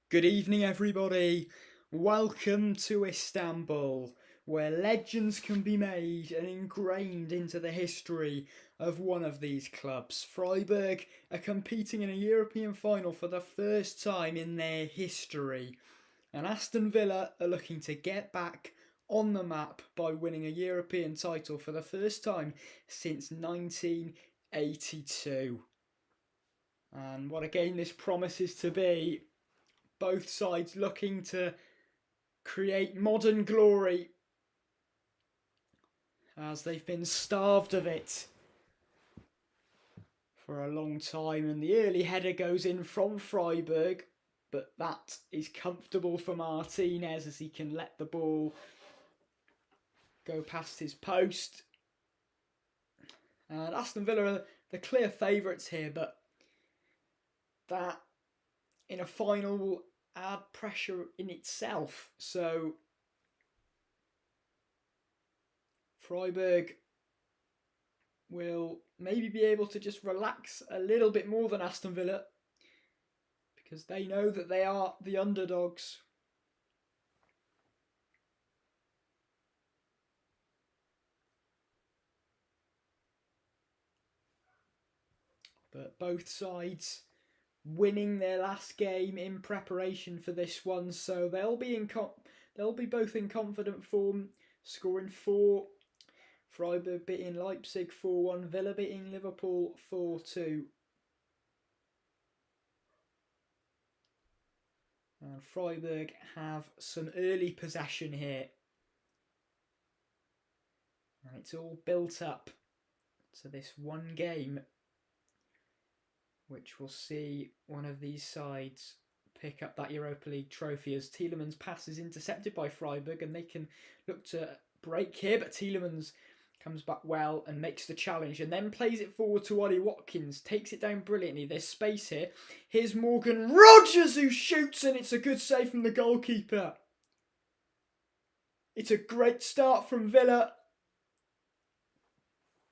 Good evening, everybody. Welcome to Istanbul, where legends can be made and ingrained into the history of one of these clubs. Freiburg are competing in a European final for the first time in their history, and Aston Villa are looking to get back on the map by winning a European title for the first time since 1982. And what a game this promises to be, both sides looking to create modern glory as they've been starved of it for a long time. And the early header goes in from Freiburg, but that is comfortable for Martinez as he can let the ball go past his post. And Aston Villa are the clear favourites here, but that in a final will add pressure in itself. So Freiburg will maybe be able to just relax a little bit more than Aston Villa because they know that they are the underdogs. But both sides winning their last game in preparation for this one, so they'll be both in confident form, scoring 4. Freiburg beating Leipzig 4-1, Villa beating Liverpool 4-2. And Freiburg have some early possession here. And it's all built up to this one game, which will see one of these sides pick up that Europa League trophy as Tielemans' pass is intercepted by Freiburg and they can look to break here, but Tielemans comes back well and makes the challenge and then plays it forward to Ollie Watkins, takes it down brilliantly. There's space here. Here's Morgan Rogers who shoots, and it's a good save from the goalkeeper. It's a great start from Villa.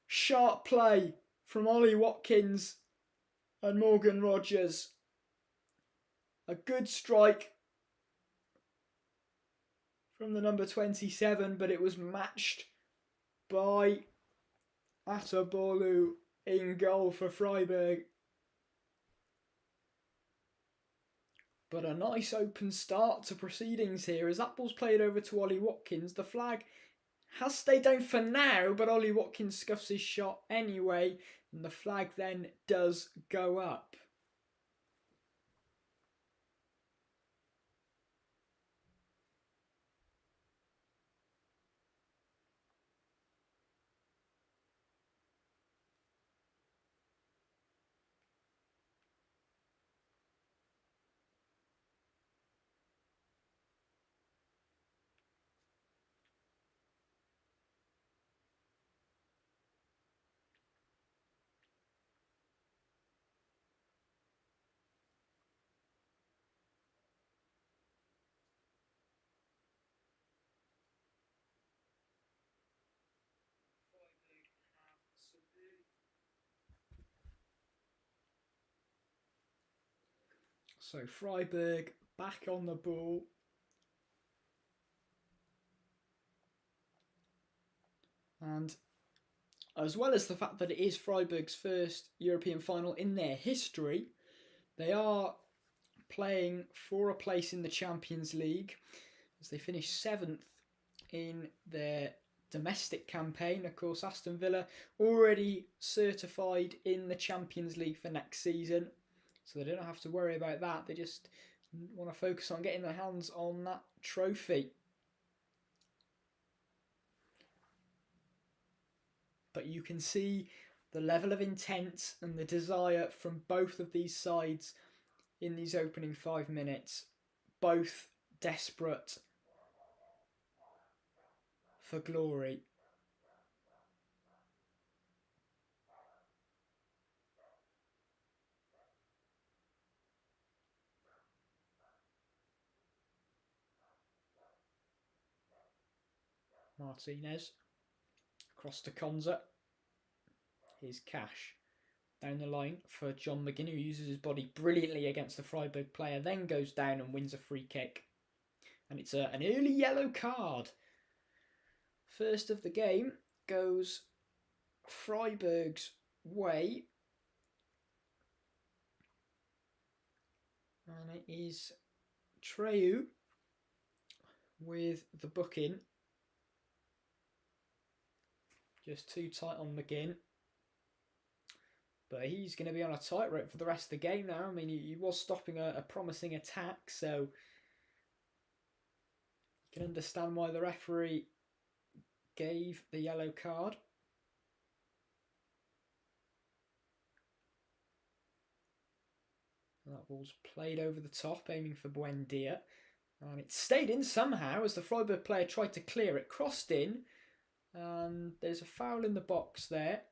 Sharp play from Ollie Watkins and Morgan Rogers. A good strike from the number 27, but it was matched by Atabolu in goal for Freiburg. But a nice open start to proceedings here as that ball's played over to Ollie Watkins. The flag has stayed down for now, but Ollie Watkins scuffs his shot anyway, and the flag then does go up. So Freiburg back on the ball. And as well as the fact that it is Freiburg's first European final in their history, they are playing for a place in the Champions League as they finish 7th in their domestic campaign. Of course, Aston Villa already certified in the Champions League for next season, so they don't have to worry about that. They just want to focus on getting their hands on that trophy. But you can see the level of intent and the desire from both of these sides in these opening 5 minutes. Both desperate for glory. Martinez across to Konza. Here's Cash. down the line for John McGinn, who uses his body brilliantly against the Freiburg player, then goes down and wins a free kick. And it's an early yellow card. First of the game goes Freiburg's way. And it is Treu with the booking. Just too tight on McGinn. But he's going to be on a tightrope for the rest of the game now. I mean, he was stopping a promising attack, so you can understand why the referee gave the yellow card. That ball's played over the top, aiming for Buendia. And it stayed in somehow as the Freiburg player tried to clear it. Crossed in. And there's a foul in the box there.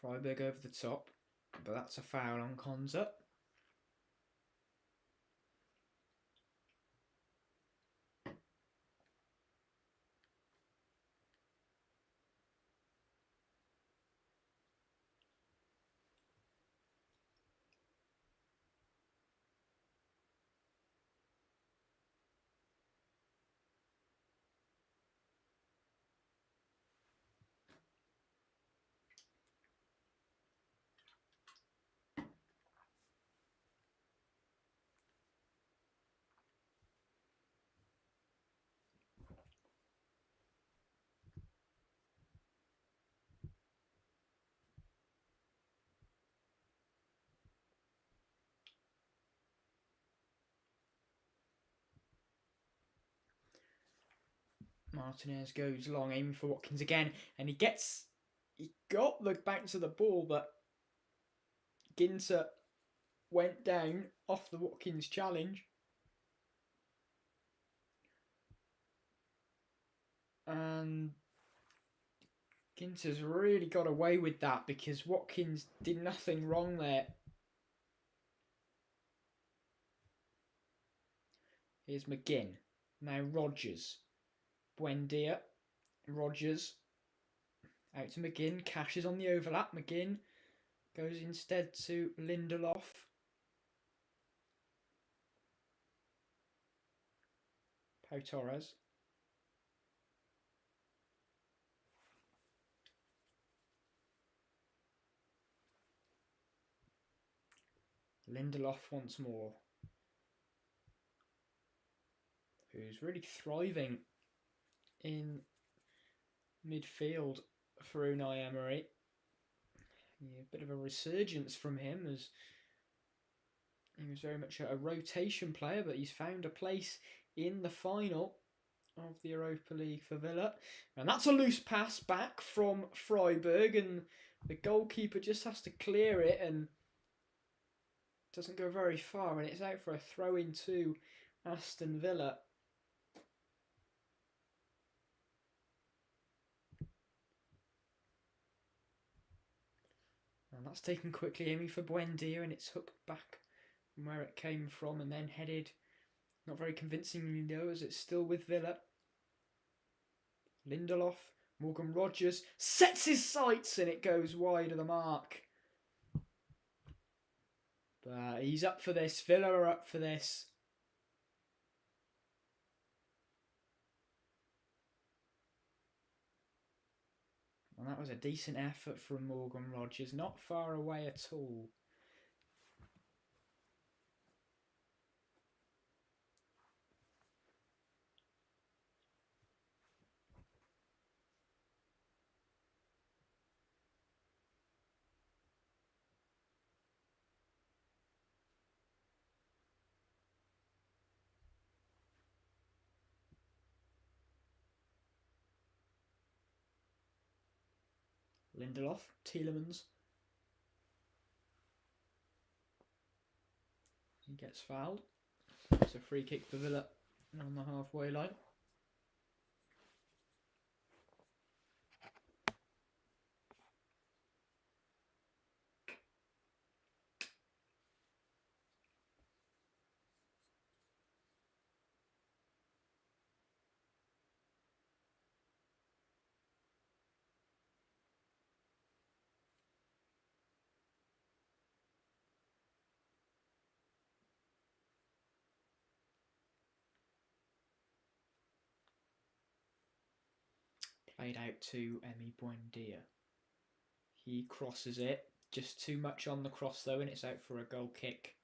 Freiburg over the top, but that's a foul on Konza. Martinez goes long, aiming for Watkins again, and he got the bounce of the ball, but Ginter went down off the Watkins challenge. And Ginter's really got away with that because Watkins did nothing wrong there. Here's McGinn. Now Rogers. Buendia. Rogers. Out to McGinn. Cash is on the overlap. McGinn goes instead to Lindelof. Pau Torres. Lindelof once more. Who's really thriving in midfield for Unai Emery. Yeah, a bit of a resurgence from him as he was very much a rotation player, but he's found a place in the final of the Europa League for Villa. And that's a loose pass back from Freiburg, and the goalkeeper just has to clear it and doesn't go very far, and it's out for a throw-in to Aston Villa. And that's taken quickly, aiming for Buendia, and it's hooked back from where it came from and then headed, not very convincingly though, as it's still with Villa. Lindelof, Morgan Rogers, sets his sights and it goes wide of the mark. But he's up for this, Villa are up for this. And that was a decent effort from Morgan Rogers, not far away at all. Lindelof, Tielemans. He gets fouled. It's a free kick for Villa on the halfway line. Played out to Emi Buendia. He crosses it. Just too much on the cross though, and it's out for a goal kick.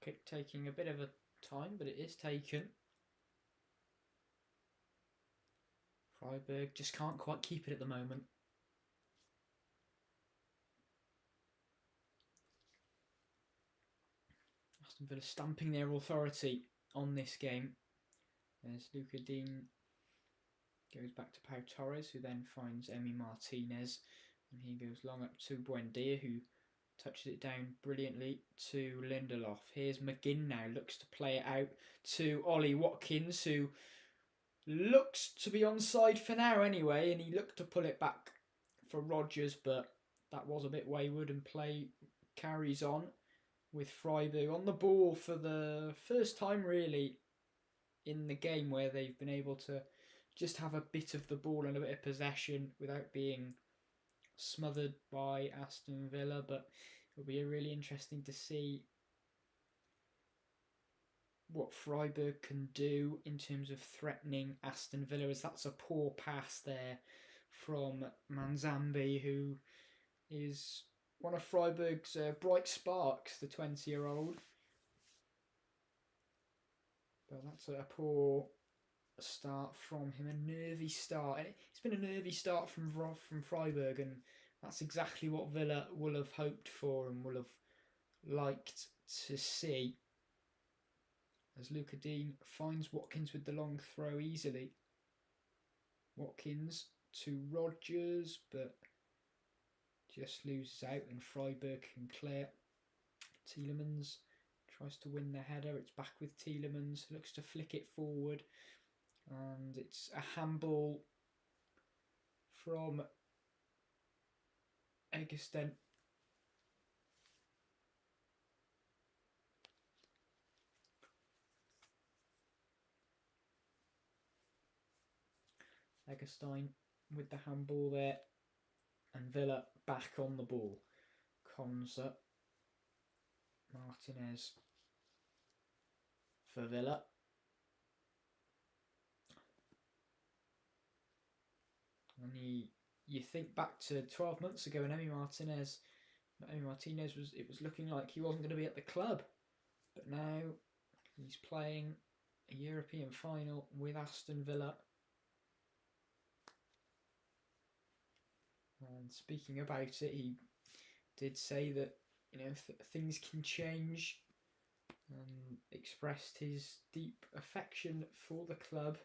Kick taking a bit of a time, but it is taken. Freiburg just can't quite keep it at the moment. Aston Villa stamping their authority on this game. As Luca Dean goes back to Pau Torres, who then finds Emi Martinez, and he goes long up to Buendia, who touches it down brilliantly to Lindelof. Here's McGinn now, looks to play it out to Ollie Watkins, who looks to be onside for now anyway, and he looked to pull it back for Rodgers, but that was a bit wayward, and play carries on with Freiburg on the ball for the first time really in the game, where they've been able to just have a bit of the ball and a bit of possession without being smothered by Aston Villa. But it'll be really interesting to see what Freiburg can do in terms of threatening Aston Villa, as that's a poor pass there from Manzambi, who is one of Freiburg's bright sparks, the 20-year-old. But that's a poor start from him, a nervy start. And it's been a nervy start from Freiburg, and that's exactly what Villa will have hoped for and will have liked to see. As Luca Dean finds Watkins with the long throw easily. Watkins to Rodgers, but just loses out, and Freiburg can clear. Tielemans tries to win the header. It's back with Tielemans, looks to flick it forward, and it's a handball from Egerstein. Egerstein with the handball there, and Villa back on the ball. Konza, Martinez for Villa. And you think back to 12 months ago, and Emi Martinez was looking like he wasn't going to be at the club, but now he's playing a European final with Aston Villa. And speaking about it, he did say that things can change, and expressed his deep affection for the club,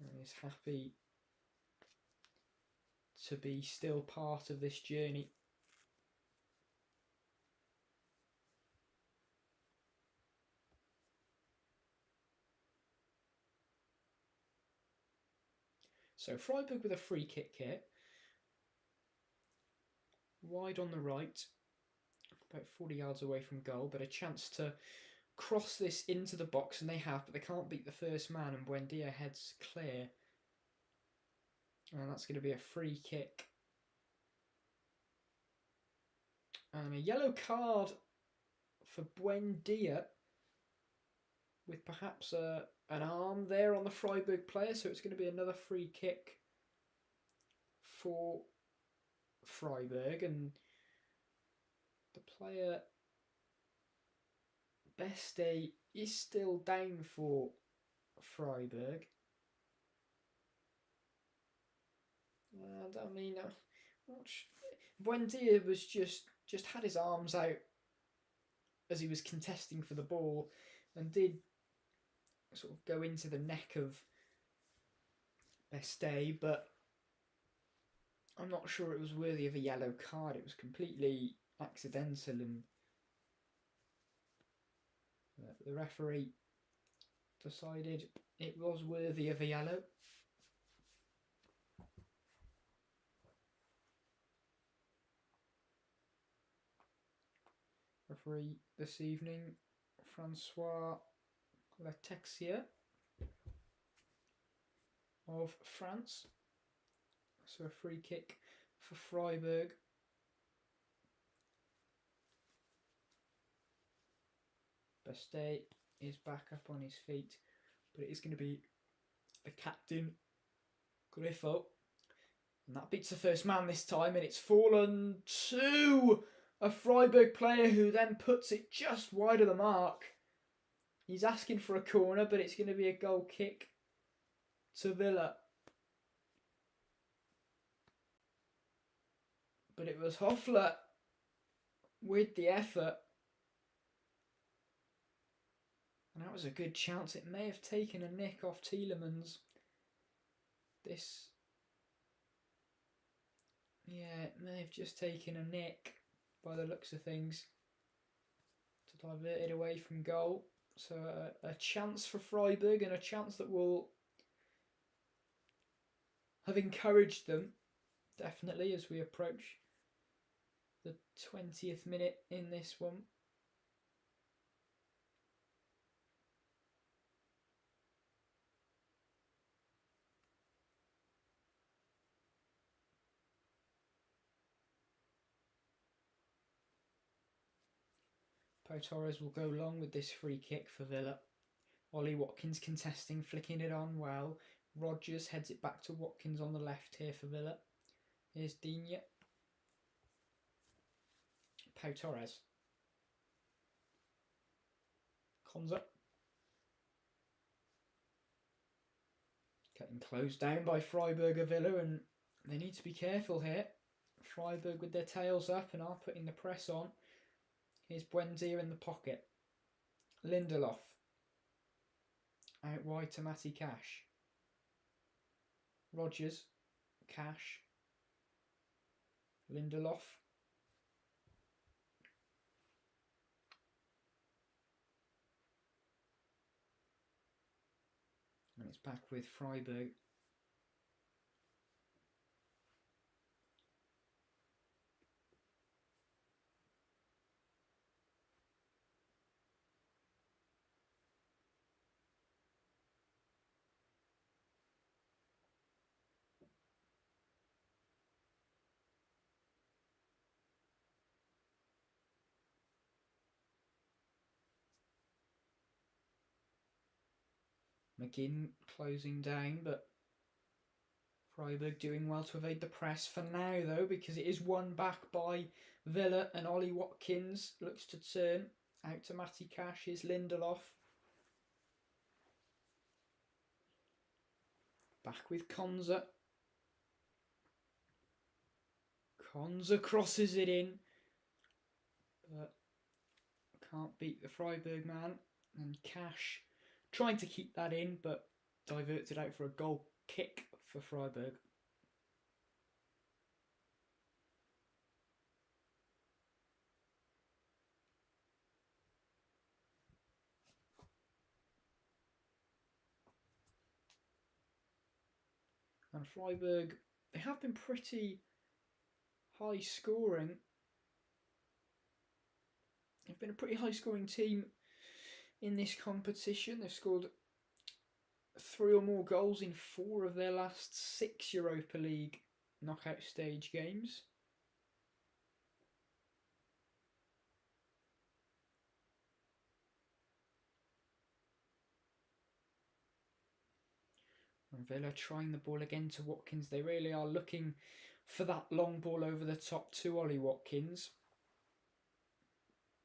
and is happy to be still part of this journey. So Freiburg with a free kick here. Wide on the right, about 40 yards away from goal, but a chance to cross this into the box, and they have, but they can't beat the first man, and Buendia heads clear. And that's going to be a free kick. And a yellow card for Buendia, with perhaps an arm there on the Freiburg player, so it's going to be another free kick for Freiburg, and the player Beste is still down for Freiburg. And I mean, Buendia was just had his arms out as he was contesting for the ball, and did sort of go into the neck of Beste, but I'm not sure it was worthy of a yellow card. It was completely accidental, and the referee decided it was worthy of a yellow. Referee this evening, Francois Letexier of France. So a free kick for Freiburg. Beste is back up on his feet, but it is going to be the captain, Griffo. And that beats the first man this time, and it's fallen to a Freiburg player, who then puts it just wide of the mark. He's asking for a corner, but it's going to be a goal kick to Villa. But it was Hoffler with the effort. And that was a good chance. It may have taken a nick off Tielemans. It may have just taken a nick by the looks of things to divert it away from goal. So a chance for Freiburg, and a chance that will have encouraged them, definitely, as we approach the 20th minute in this one. Pau Torres will go long with this free kick for Villa. Ollie Watkins contesting, flicking it on well. Rodgers heads it back to Watkins on the left here for Villa. Here's Digne. Pau Torres. Konza. Getting closed down by Freiburg Villa, and they need to be careful here. Freiburg with their tails up and are putting the press on. Here's Buendia in the pocket. Lindelof. Out wide to Matty Cash. Rodgers. Cash. Lindelof. And it's back with Freiburg. McGinn closing down, but Freiburg doing well to evade the press for now, though, because it is won back by Villa, and Ollie Watkins looks to turn out to Matty Cash. Is Lindelof. Back with Konza. Konza crosses it in, but can't beat the Freiburg man. And Cash trying to keep that in, but diverts it out for a goal kick for Freiburg. And Freiburg, they have been pretty high scoring. They've been a pretty high scoring team in this competition. They've scored 3 or more goals in 4 of their last 6 Europa League knockout stage games. And Villa trying the ball again to Watkins. They really are looking for that long ball over the top to Ollie Watkins.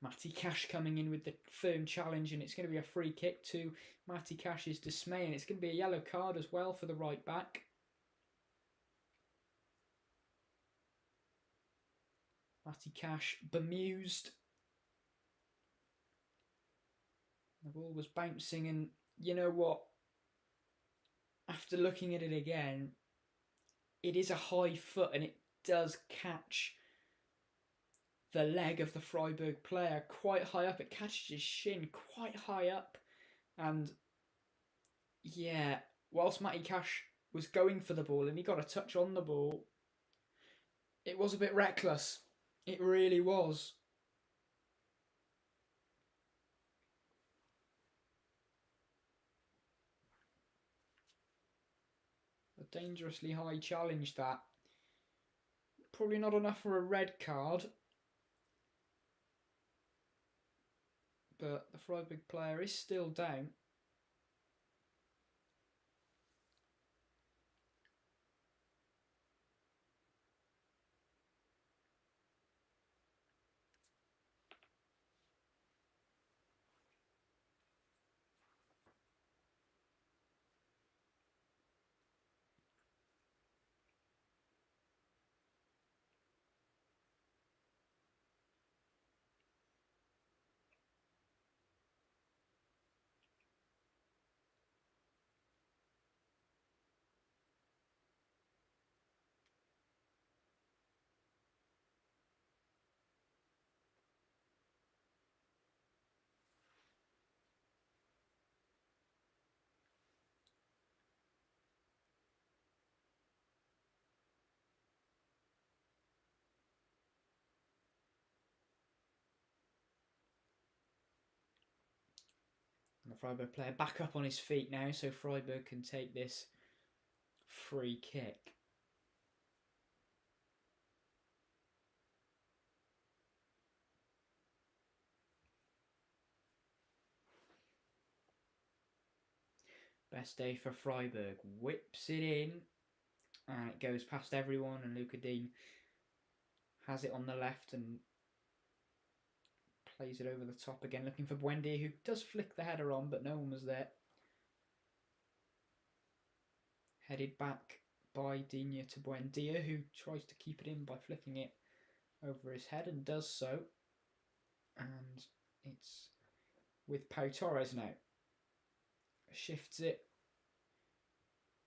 Matty Cash coming in with the firm challenge, and it's going to be a free kick to Matty Cash's dismay, and it's going to be a yellow card as well for the right back. Matty Cash bemused. The ball was bouncing, and you know what? After looking at it again, it is a high foot and it does catch the leg of the Freiburg player quite high up. It catches his shin quite high up. And yeah, whilst Matty Cash was going for the ball and he got a touch on the ball, it was a bit reckless. It really was. A dangerously high challenge, that. Probably not enough for a red card. But the Freiburg player is still down. And the Freiburg player back up on his feet now, so Freiburg can take this free kick. Best day for Freiburg. Whips it in, and it goes past everyone, and Luca Dean has it on the left and plays it over the top again, looking for Buendia, who does flick the header on, but no one was there. Headed back by Digne to Buendia, who tries to keep it in by flicking it over his head and does so. And it's with Pau Torres now. Shifts it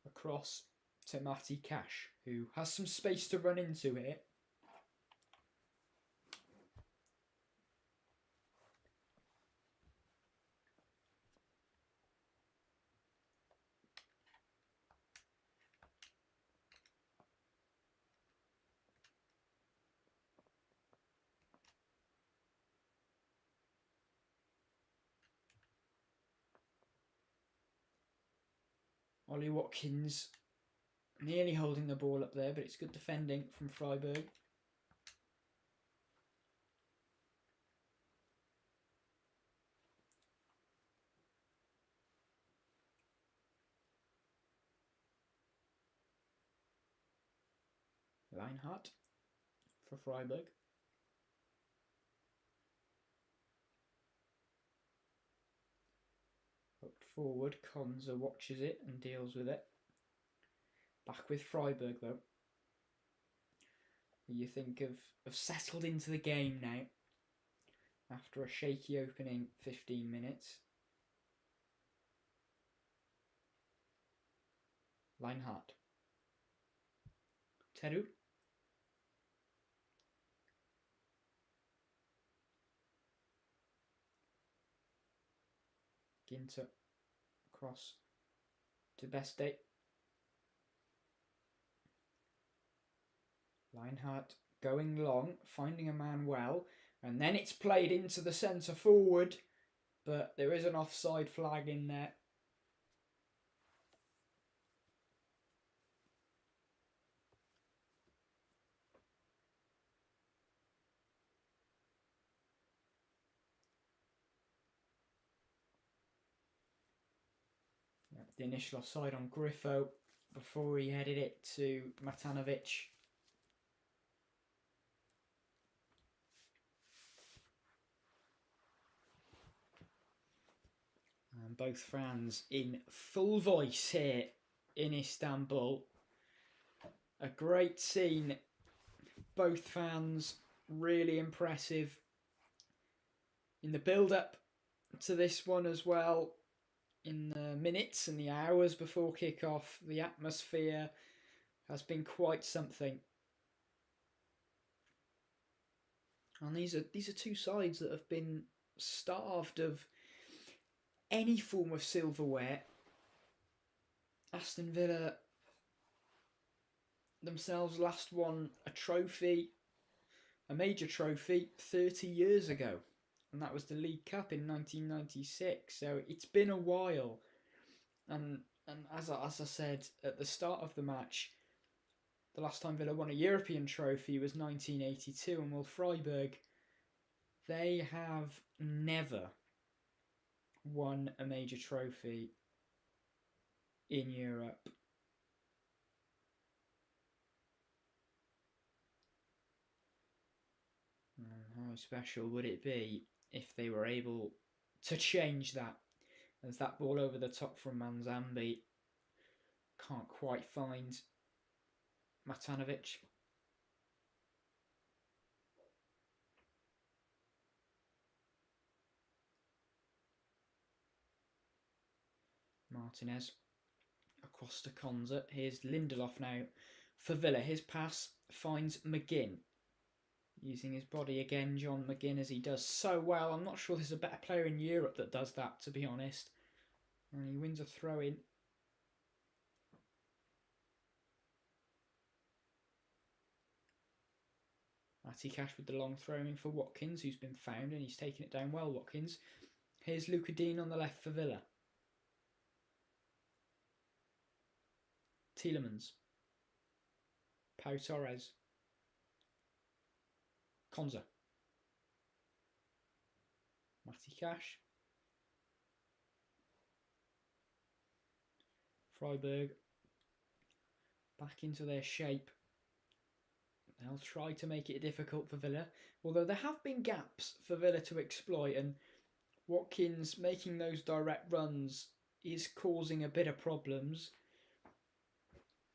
across to Matty Cash, who has some space to run into here. Ollie Watkins nearly holding the ball up there, but it's good defending from Freiburg. Reinhardt for Freiburg. Hooked forward, Konza watches it and deals with it. Back with Freiburg though. You think have settled into the game now after a shaky opening 15 minutes. Reinhardt. Teru. Ginter across to Beste. Reinhardt going long, finding a man well, and then it's played into the centre forward, but there is an offside flag in there. The initial offside on Griffo before he headed it to Matanovic. And both fans in full voice here in Istanbul. A great scene. Both fans really impressive in the build-up to this one as well. In the minutes and the hours before kick-off, the atmosphere has been quite something. And these are two sides that have been starved of any form of silverware. Aston Villa themselves last won a trophy, a major trophy, 30 years ago. And that was the League Cup in 1996. So it's been a while. And as I said at the start of the match, the last time Villa won a European trophy was 1982. And Freiburg, they have never won a major trophy in Europe. How special would it be if they were able to change that? As that ball over the top from Manzambi can't quite find Matanovic. Martinez across to Konza. Here's Lindelof now for Villa. His pass finds McGinn. Using his body again, John McGinn, as he does so well. I'm not sure there's a better player in Europe that does that, to be honest. And he wins a throw-in. Matty Cash with the long throw-in for Watkins, who's been found, and he's taken it down well, Watkins. Here's Luca Dean on the left for Villa. Tielemans. Pau Torres. Konza. Matty Cash. Freiburg back into their shape. They'll try to make it difficult for Villa, although there have been gaps for Villa to exploit, and Watkins making those direct runs is causing a bit of problems.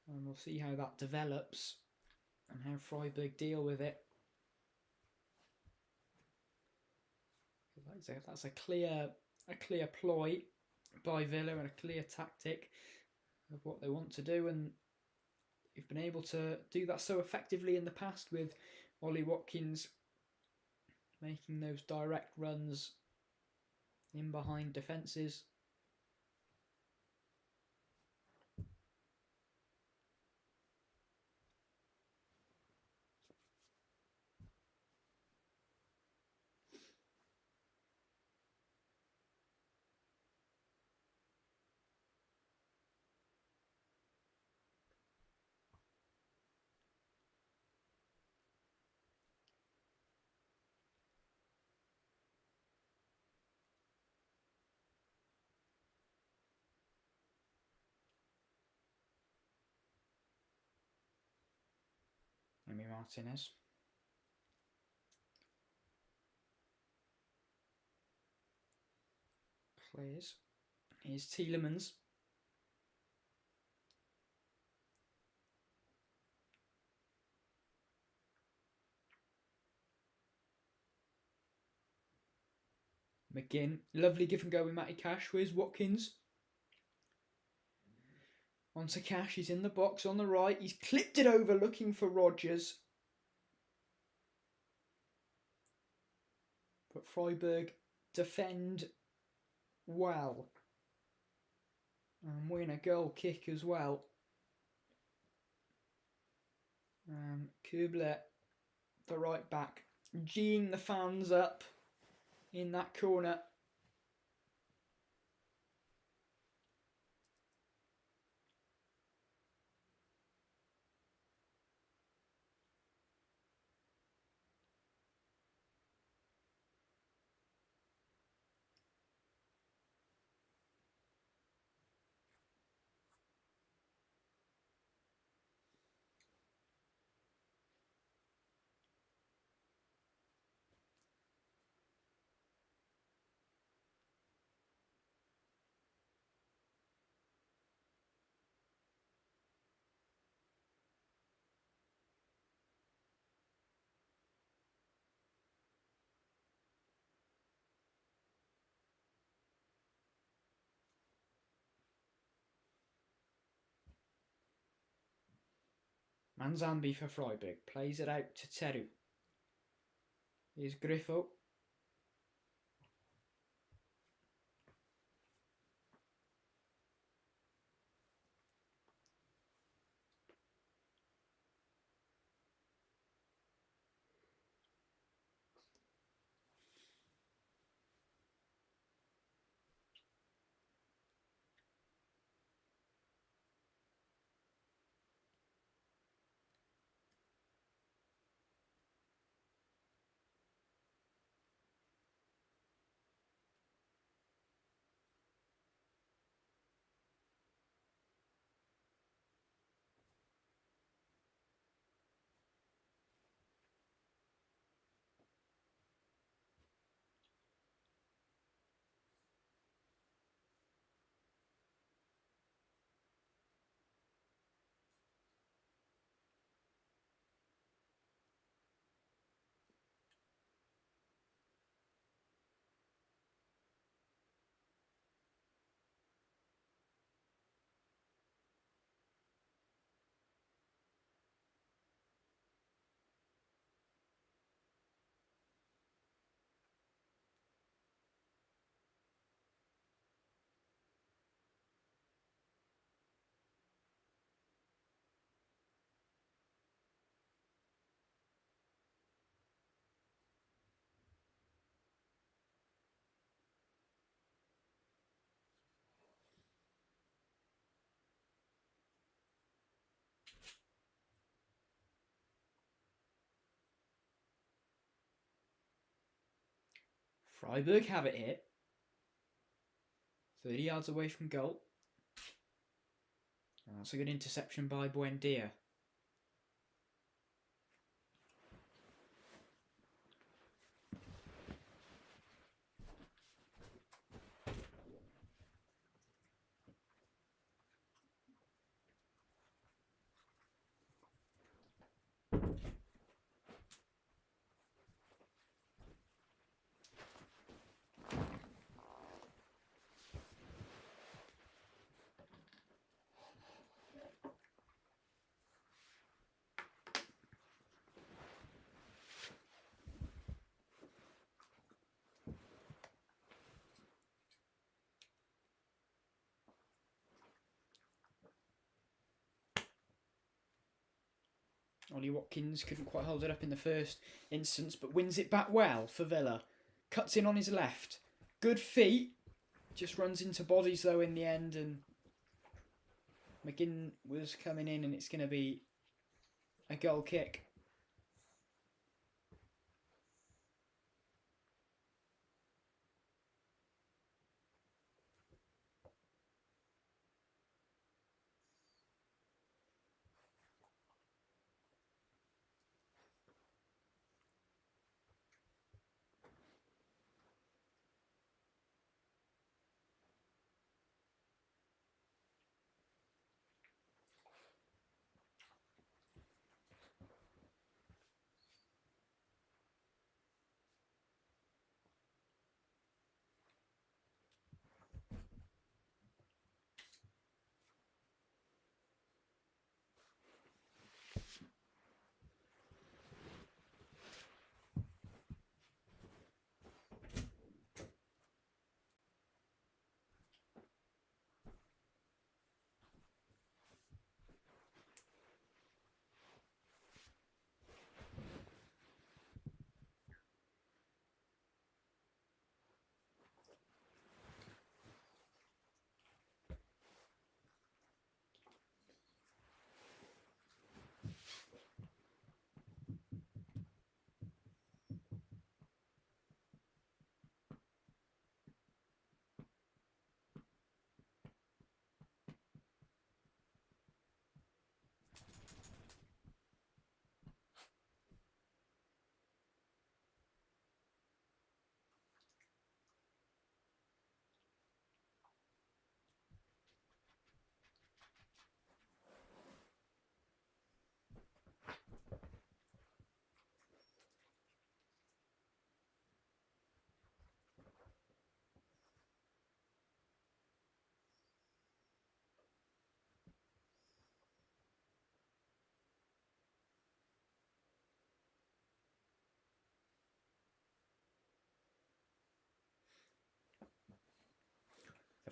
And we'll see how that develops and how Freiburg deal with it. That's a clear ploy by Villa and a clear tactic of what they want to do, and they've been able to do that so effectively in the past with Ollie Watkins making those direct runs in behind defences. Martinez. Clears. Here's Tielemans. McGinn. Lovely give and go with Matty Cash. Where's Watkins? Onto Cash. He's in the box on the right. He's clipped it over looking for Rodgers. But Freiburg defend well. And win a goal kick as well. Kubler, the right back, geeing the fans up in that corner. Manzambi for Freiburg. Plays it out to Teru. Here's Griffo. Freiburg have it here. 30 yards away from goal. And that's a good interception by Buendia. Ollie Watkins couldn't quite hold it up in the first instance, but wins it back well for Villa. Cuts in on his left. Good feet. Just runs into bodies though in the end, and McGinn was coming in, and it's going to be a goal kick.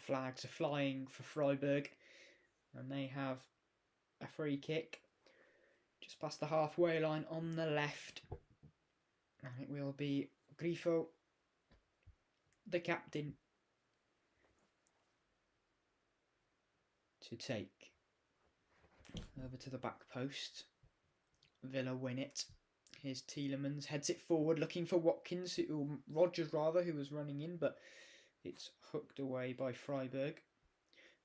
flags are flying for Freiburg, and they have a free kick just past the halfway line on the left. And it will be Grifo, the captain, to take over to the back post. Villa win it. Here's Tielemans, heads it forward, looking for Watkins, Rodgers rather, who was running in, but it's hooked away by Freiburg.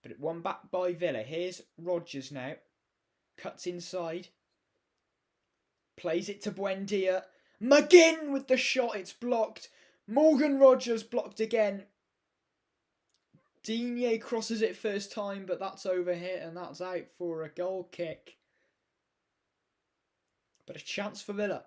But it won back by Villa. Here's Rodgers now. Cuts inside. Plays it to Buendia. McGinn with the shot. It's blocked. Morgan Rodgers blocked again. Digne crosses it first time, but that's overhit and that's out for a goal kick. But a chance for Villa.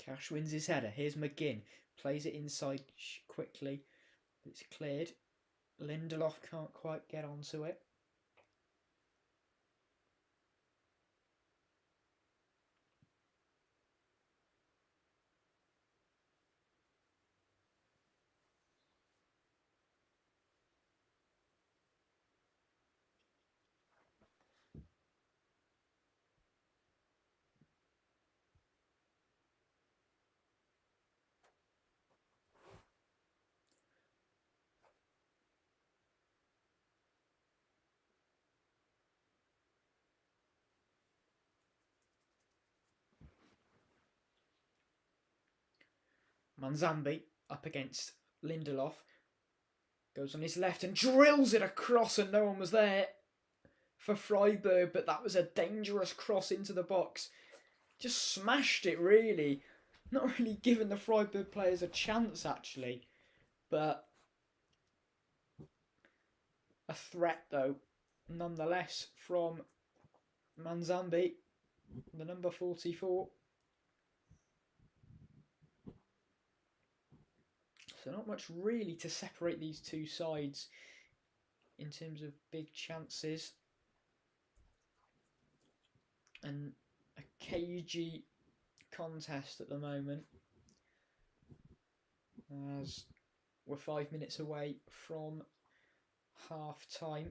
Cash wins his header. Here's McGinn. Plays it inside quickly. It's cleared. Lindelof can't quite get onto it. Manzambi up against Lindelof. Goes on his left and drills it across, and no one was there for Freiburg, but that was a dangerous cross into the box. Just smashed it, really. Not really giving the Freiburg players a chance, actually. But a threat, though, nonetheless, from Manzambi, the number 44. So not much really to separate these two sides in terms of big chances. And a cagey contest at the moment, as we're 5 minutes away from half time.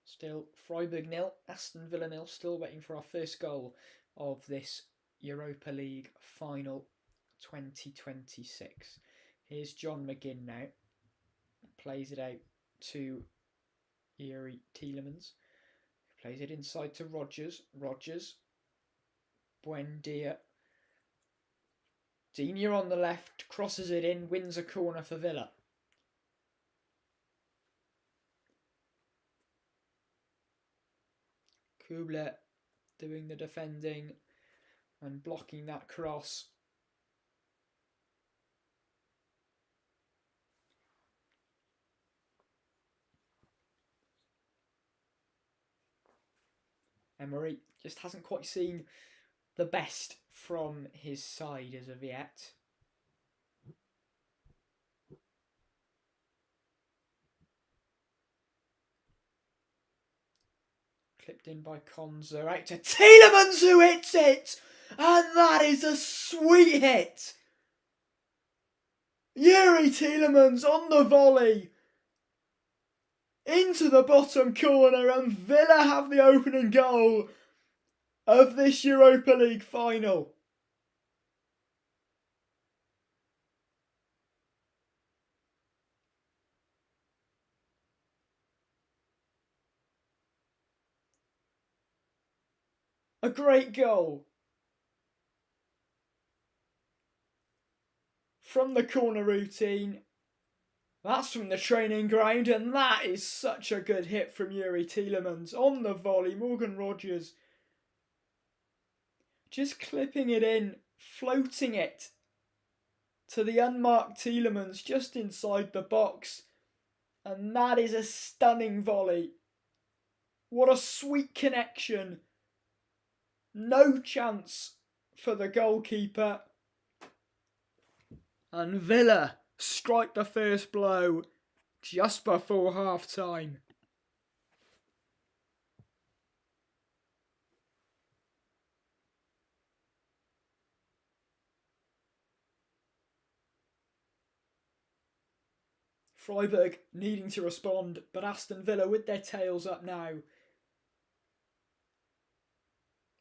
Still Freiburg 0, Aston Villa 0, still waiting for our first goal of this Europa League final 2026. Here's John McGinn now. Plays it out to Yuri Tielemans. Plays it inside to Rodgers. Rodgers. Buendia. Digne on the left. Crosses it in. Wins a corner for Villa. Kubler doing the defending and blocking that cross. Emery just hasn't quite seen the best from his side as of yet. Clipped in by Konza, out to Tielemans, who hits it! And that is a sweet hit! Yuri Tielemans on the volley into the bottom corner, and Villa have the opening goal of this Europa League final. A great goal from the corner routine. That's from the training ground, and that is such a good hit from Yuri Tielemans on the volley. Morgan Rogers just clipping it in, floating it to the unmarked Tielemans just inside the box. And that is a stunning volley. What a sweet connection. No chance for the goalkeeper. And Villa strike the first blow just before half time. Freiburg needing to respond, but Aston Villa with their tails up now.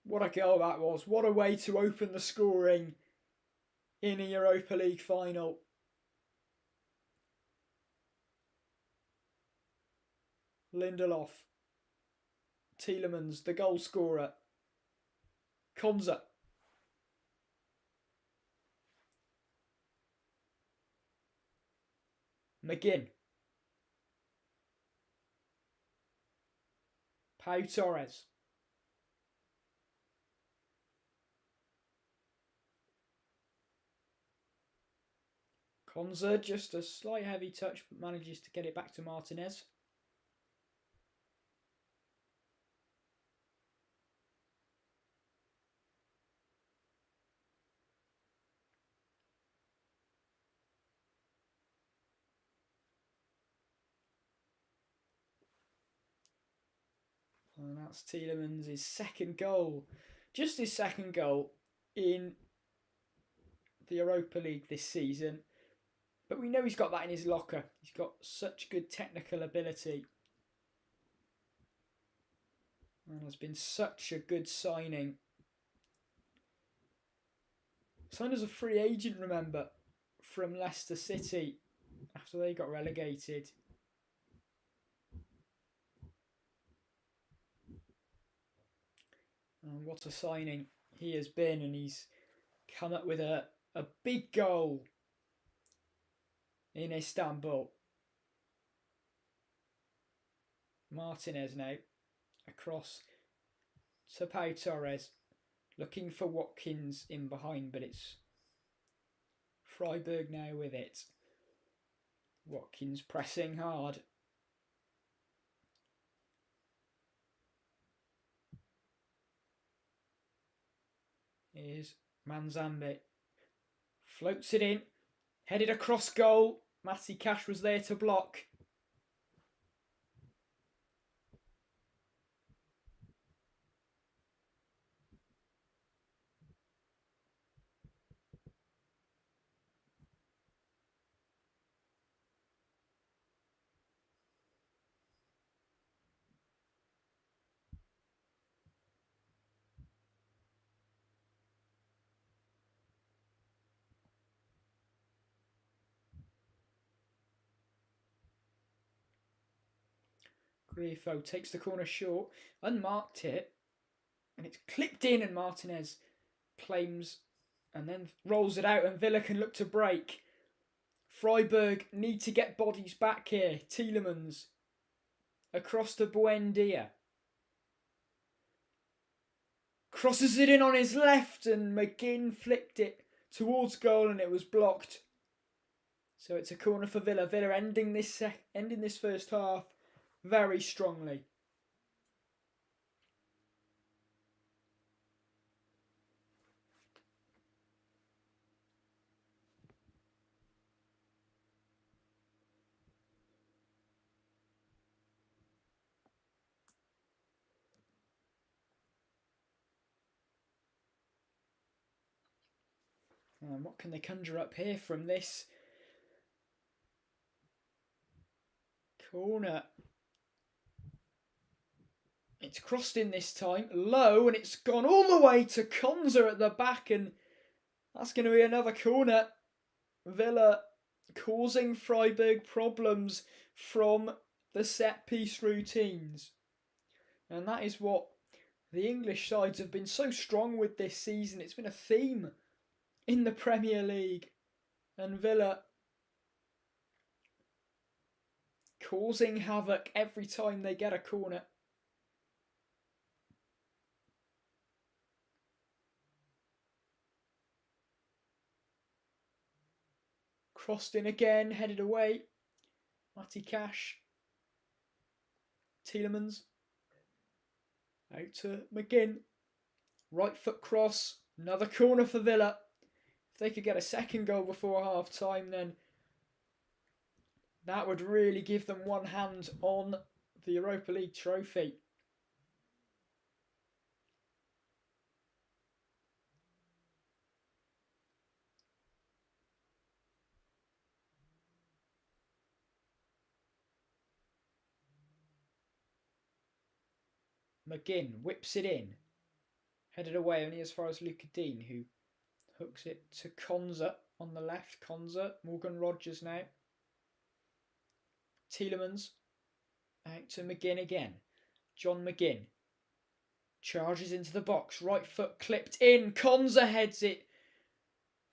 What a goal that was. What a way to open the scoring in a Europa League final. Lindelof. Tielemans, the goal scorer. Konza. McGinn. Pau Torres. Konza, just a slight heavy touch, but manages to get it back to Martinez. And that's Tielemans' second goal. Just his second goal in the Europa League this season. But we know he's got that in his locker. He's got such good technical ability. And has been such a good signing. Signed as a free agent, remember, from Leicester City after they got relegated. And what a signing he has been, and he's come up with a big goal in Istanbul. Martinez now across to Pau Torres, looking for Watkins in behind, but it's Freiburg now with it. Watkins pressing hard. Here's Manzambi. Floats it in. Headed across goal. Matty Cash was there to block. Grifo takes the corner short, unmarked it, and it's clipped in, and Martinez claims and then rolls it out, and Villa can look to break. Freiburg need to get bodies back here. Tielemans across to Buendia. Crosses it in on his left, and McGinn flicked it towards goal, and it was blocked. So it's a corner for Villa. Villa ending this first half very strongly. And what can they conjure up here from this Corner. It's crossed in this time, low, and it's gone all the way to Konza at the back, and that's going to be another corner. Villa causing Freiburg problems from the set-piece routines. And that is what the English sides have been so strong with this season. It's been a theme in the Premier League. And Villa causing havoc every time they get a corner. Crossed in again, headed away. Matty Cash. Tielemans. Out to McGinn. Right foot cross. Another corner for Villa. If they could get a second goal before half time, then that would really give them one hand on the Europa League trophy. McGinn whips it in. Headed away only as far as Luca Dean, who hooks it to Konza on the left. Konza, Morgan Rogers now. Tielemans. Out to McGinn again. John McGinn. Charges into the box. Right foot clipped in. Konza heads it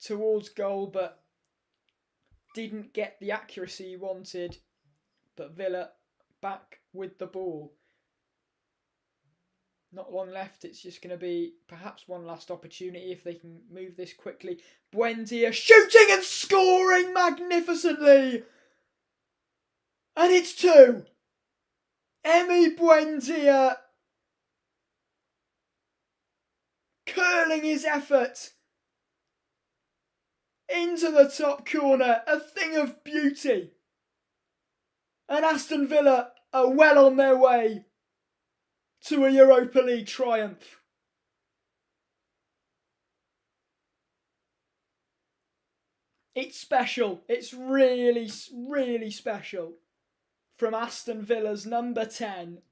towards goal, but didn't get the accuracy he wanted. But Villa back with the ball. Not long left. It's just going to be perhaps one last opportunity if they can move this quickly. Buendia shooting and scoring magnificently. And it's 2. Emi Buendia curling his effort into the top corner. A thing of beauty. And Aston Villa are well on their way to a Europa League triumph. It's special. It's really, really special. From Aston Villa's number 10.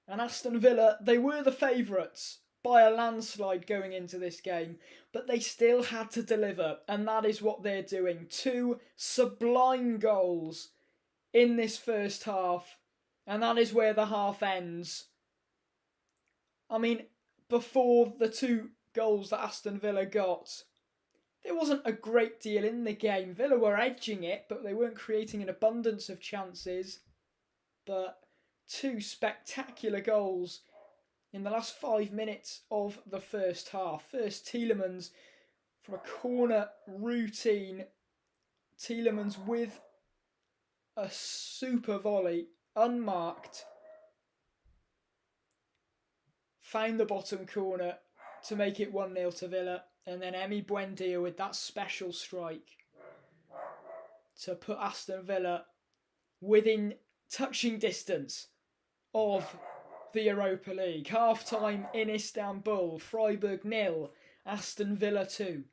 And Aston Villa, they were the favourites by a landslide going into this game, but they still had to deliver, and that is what they're doing. 2 sublime goals in this first half, and that is where the half ends. I mean, before the 2 goals that Aston Villa got, there wasn't a great deal in the game. Villa were edging it, but they weren't creating an abundance of chances. But 2 spectacular goals in the last 5 minutes of the first half. First, Tielemans from a corner routine. Tielemans with a super volley, unmarked. Found the bottom corner to make it 1-0 to Villa. And then Emi Buendia with that special strike to put Aston Villa within touching distance of the Europa League. Half-time in Istanbul. Freiburg 0, Aston Villa 2.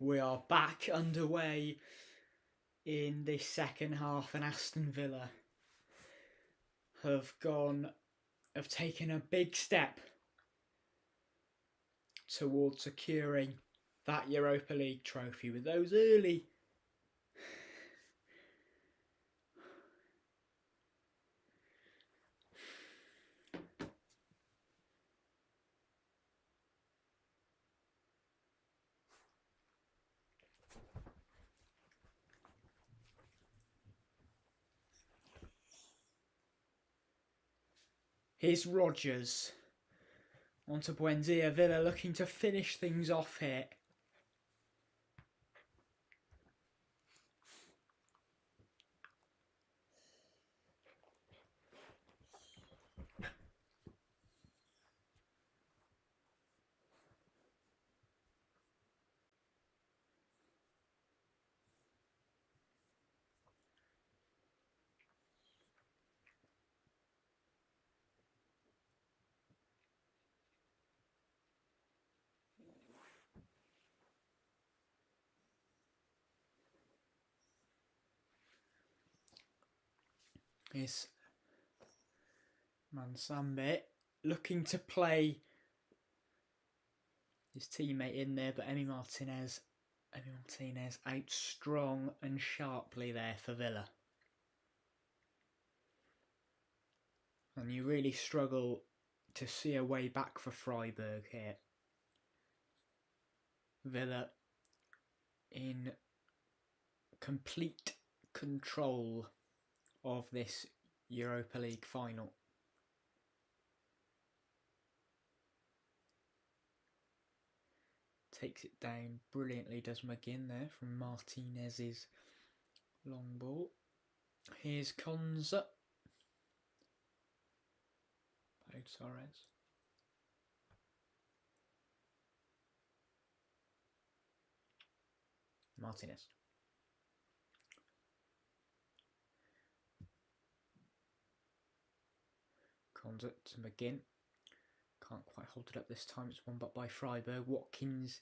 We are back underway in this second half, and Aston Villa have taken a big step towards securing that Europa League trophy with those early Here's Rodgers onto Buendia. Villa looking to finish things off here. Here's Mansambe looking to play his teammate in there, but Emi Martinez out strong and sharply there for Villa. And you really struggle to see a way back for Freiburg here. Villa in complete control of this Europa League final. Takes it down brilliantly, does McGinn there from Martinez's long ball. Here's Konza. Pau Torres. Martinez. Konza to McGinn. Can't quite hold it up this time. It's one but by Freiburg. Watkins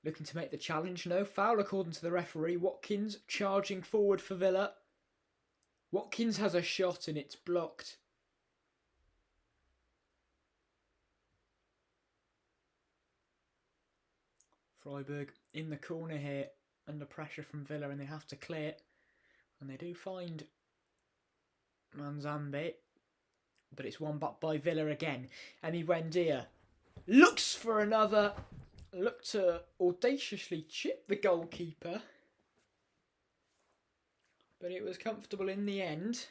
looking to make the challenge. No foul according to the referee. Watkins charging forward for Villa. Watkins has a shot and it's blocked. Freiburg in the corner here, under pressure from Villa, and they have to clear it. And they do find Manzambe, but it's one back by Villa again. Emi Buendia looks for another, looked to audaciously chip the goalkeeper, but it was comfortable in the end.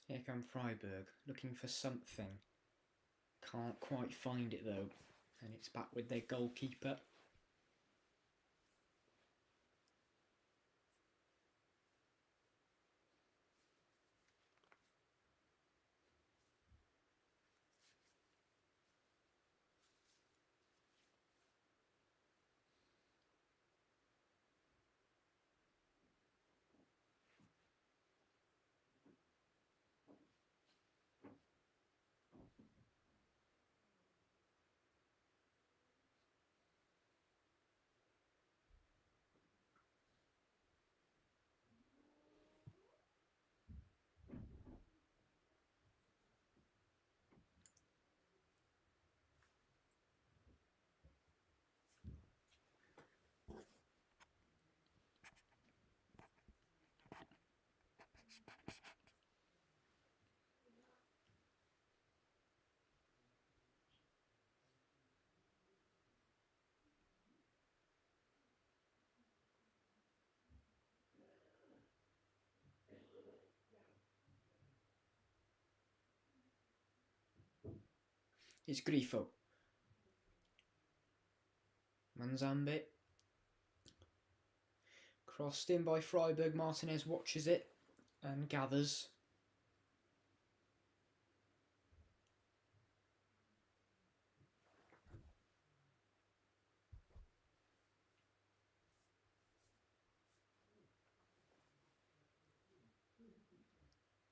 Here come Freiburg, looking for something. Can't quite find it though. And it's back with their goalkeeper. is Grifo. Manzambe. Crossed in by Freiburg. Martinez watches it and gathers.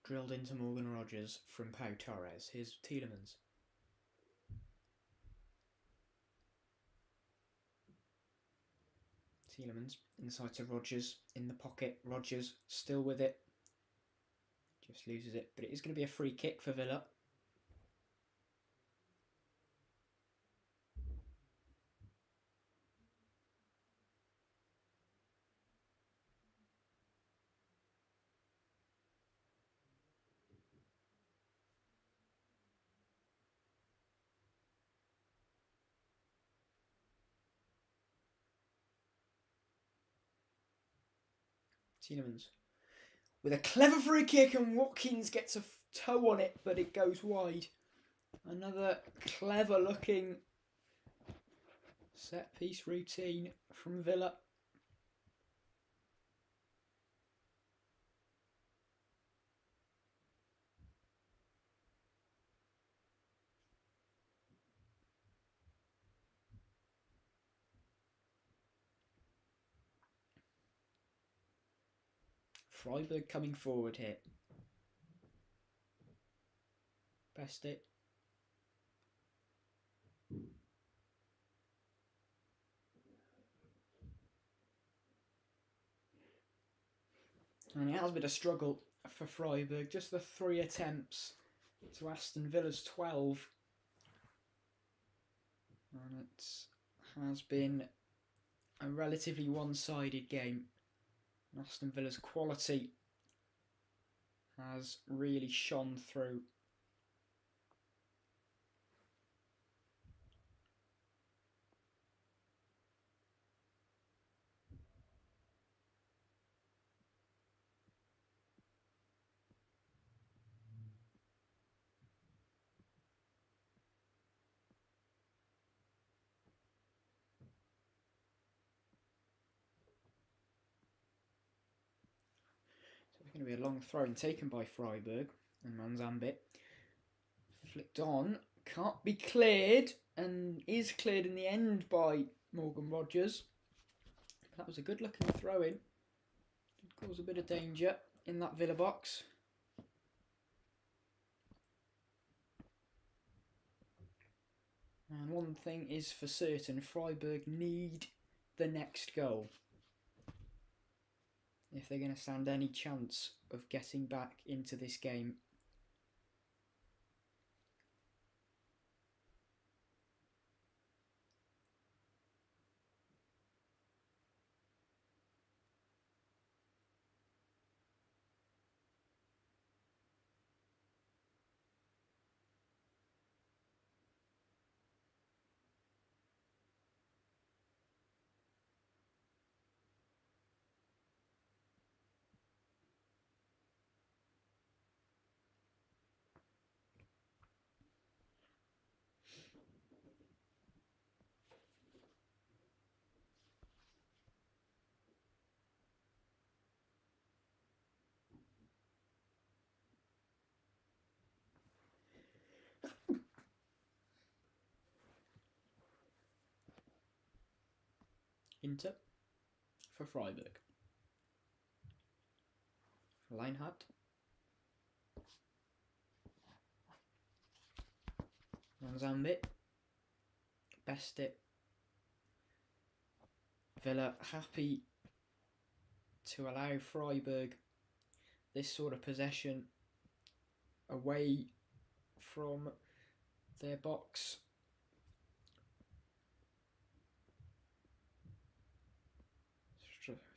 Drilled into Morgan Rogers from Pau Torres. Here's Tielemans. Tielemans inside to Rogers in the pocket. Rogers still with it. Just loses it, but it is going to be a free kick for Villa. Tielemans with a clever free kick, and Watkins gets a toe on it, but it goes wide. Another clever looking set piece routine from Villa. Freiburg coming forward here. Best it. And it has been a struggle for Freiburg. Just the 3 attempts to Aston Villa's 12. And it has been a relatively one-sided game. Aston Villa's quality has really shone through. It's going to be a long throw taken by Freiburg, and Manzambe flicked on, can't be cleared, and is cleared in the end by Morgan Rogers. That was a good looking throw in. Did cause a bit of danger in that Villa box. And one thing is for certain, Freiburg need the next goal if they're going to stand any chance of getting back into this game. Inter for Freiburg. Leinhardt. Manzambe. Best it. Villa happy to allow Freiburg this sort of possession away from their box.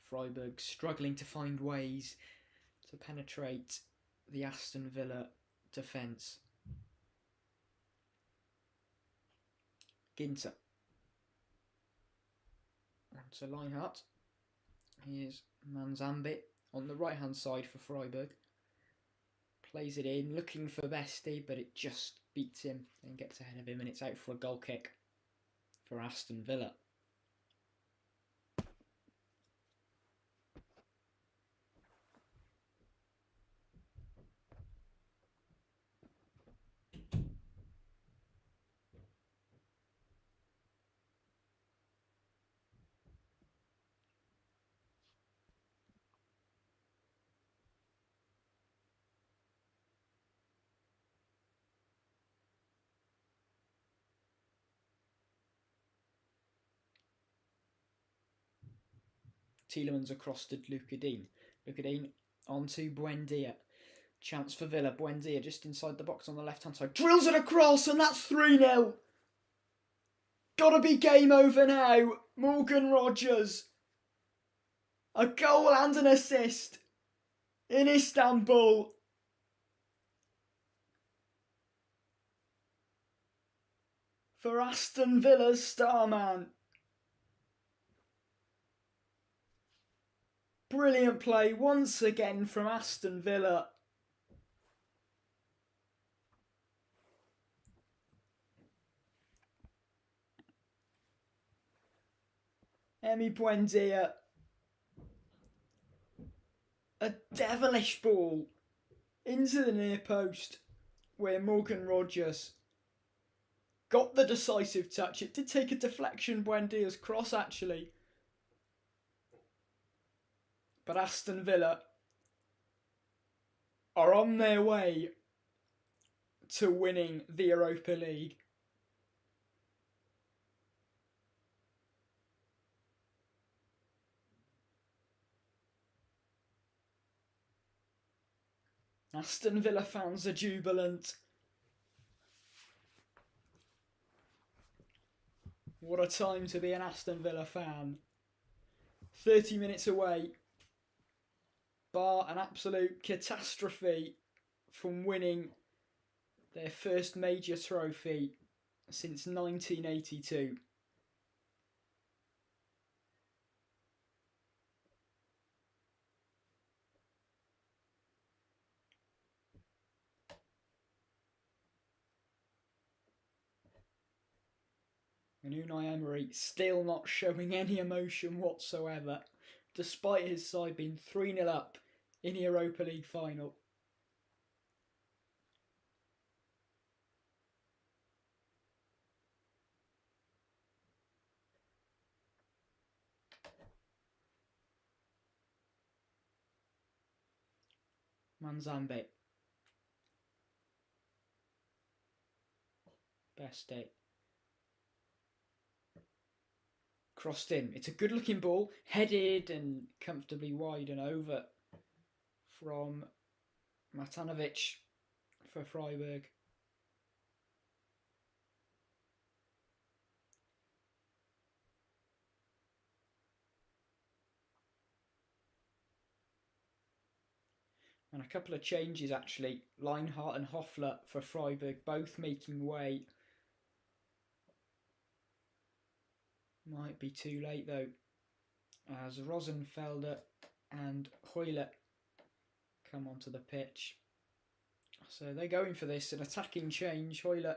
Freiburg struggling to find ways to penetrate the Aston Villa defence. Ginter. On to Leinhardt. Here's Manzambe on the right hand side for Freiburg. Plays it in, looking for Bestie, but it just beats him and gets ahead of him, and it's out for a goal kick for Aston Villa. Tielemans across to Luca Dean. Luca Dean onto Buendia. Chance for Villa. Buendia just inside the box on the left-hand side. Drills it across, and that's 3-0. Gotta be game over now. Morgan Rogers. A goal and an assist in Istanbul. For Aston Villa's star man. Brilliant play once again from Aston Villa. Emi Buendia. A devilish ball into the near post where Morgan Rogers got the decisive touch. It did take a deflection, Buendia's cross actually. But Aston Villa are on their way to winning the Europa League. Aston Villa fans are jubilant. What a time to be an Aston Villa fan. 30 minutes away, bar an absolute catastrophe from winning their first major trophy since 1982. And Unai Emery still not showing any emotion whatsoever, despite his side being 3-0 up in the Europa League final. Manzambe. Beste. Crossed in. It's a good looking ball, headed and comfortably wide and over from Matanovic for Freiburg. And a couple of changes actually. Leinhardt and Hoffler for Freiburg, both making way. Might be too late though, as Rosenfelder and Heuler come onto the pitch. So they're going for this, an attacking change. Heuler,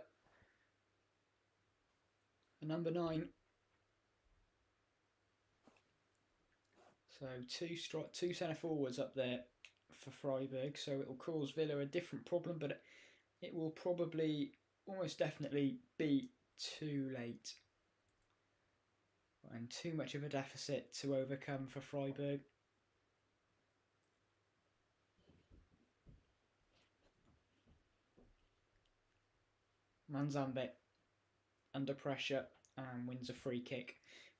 number 9. So two centre forwards up there for Freiburg. So it will cause Villa a different problem, but it will probably almost definitely be too late. And too much of a deficit to overcome for Freiburg. Manzambe under pressure and wins a free kick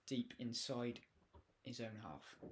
deep inside his own half.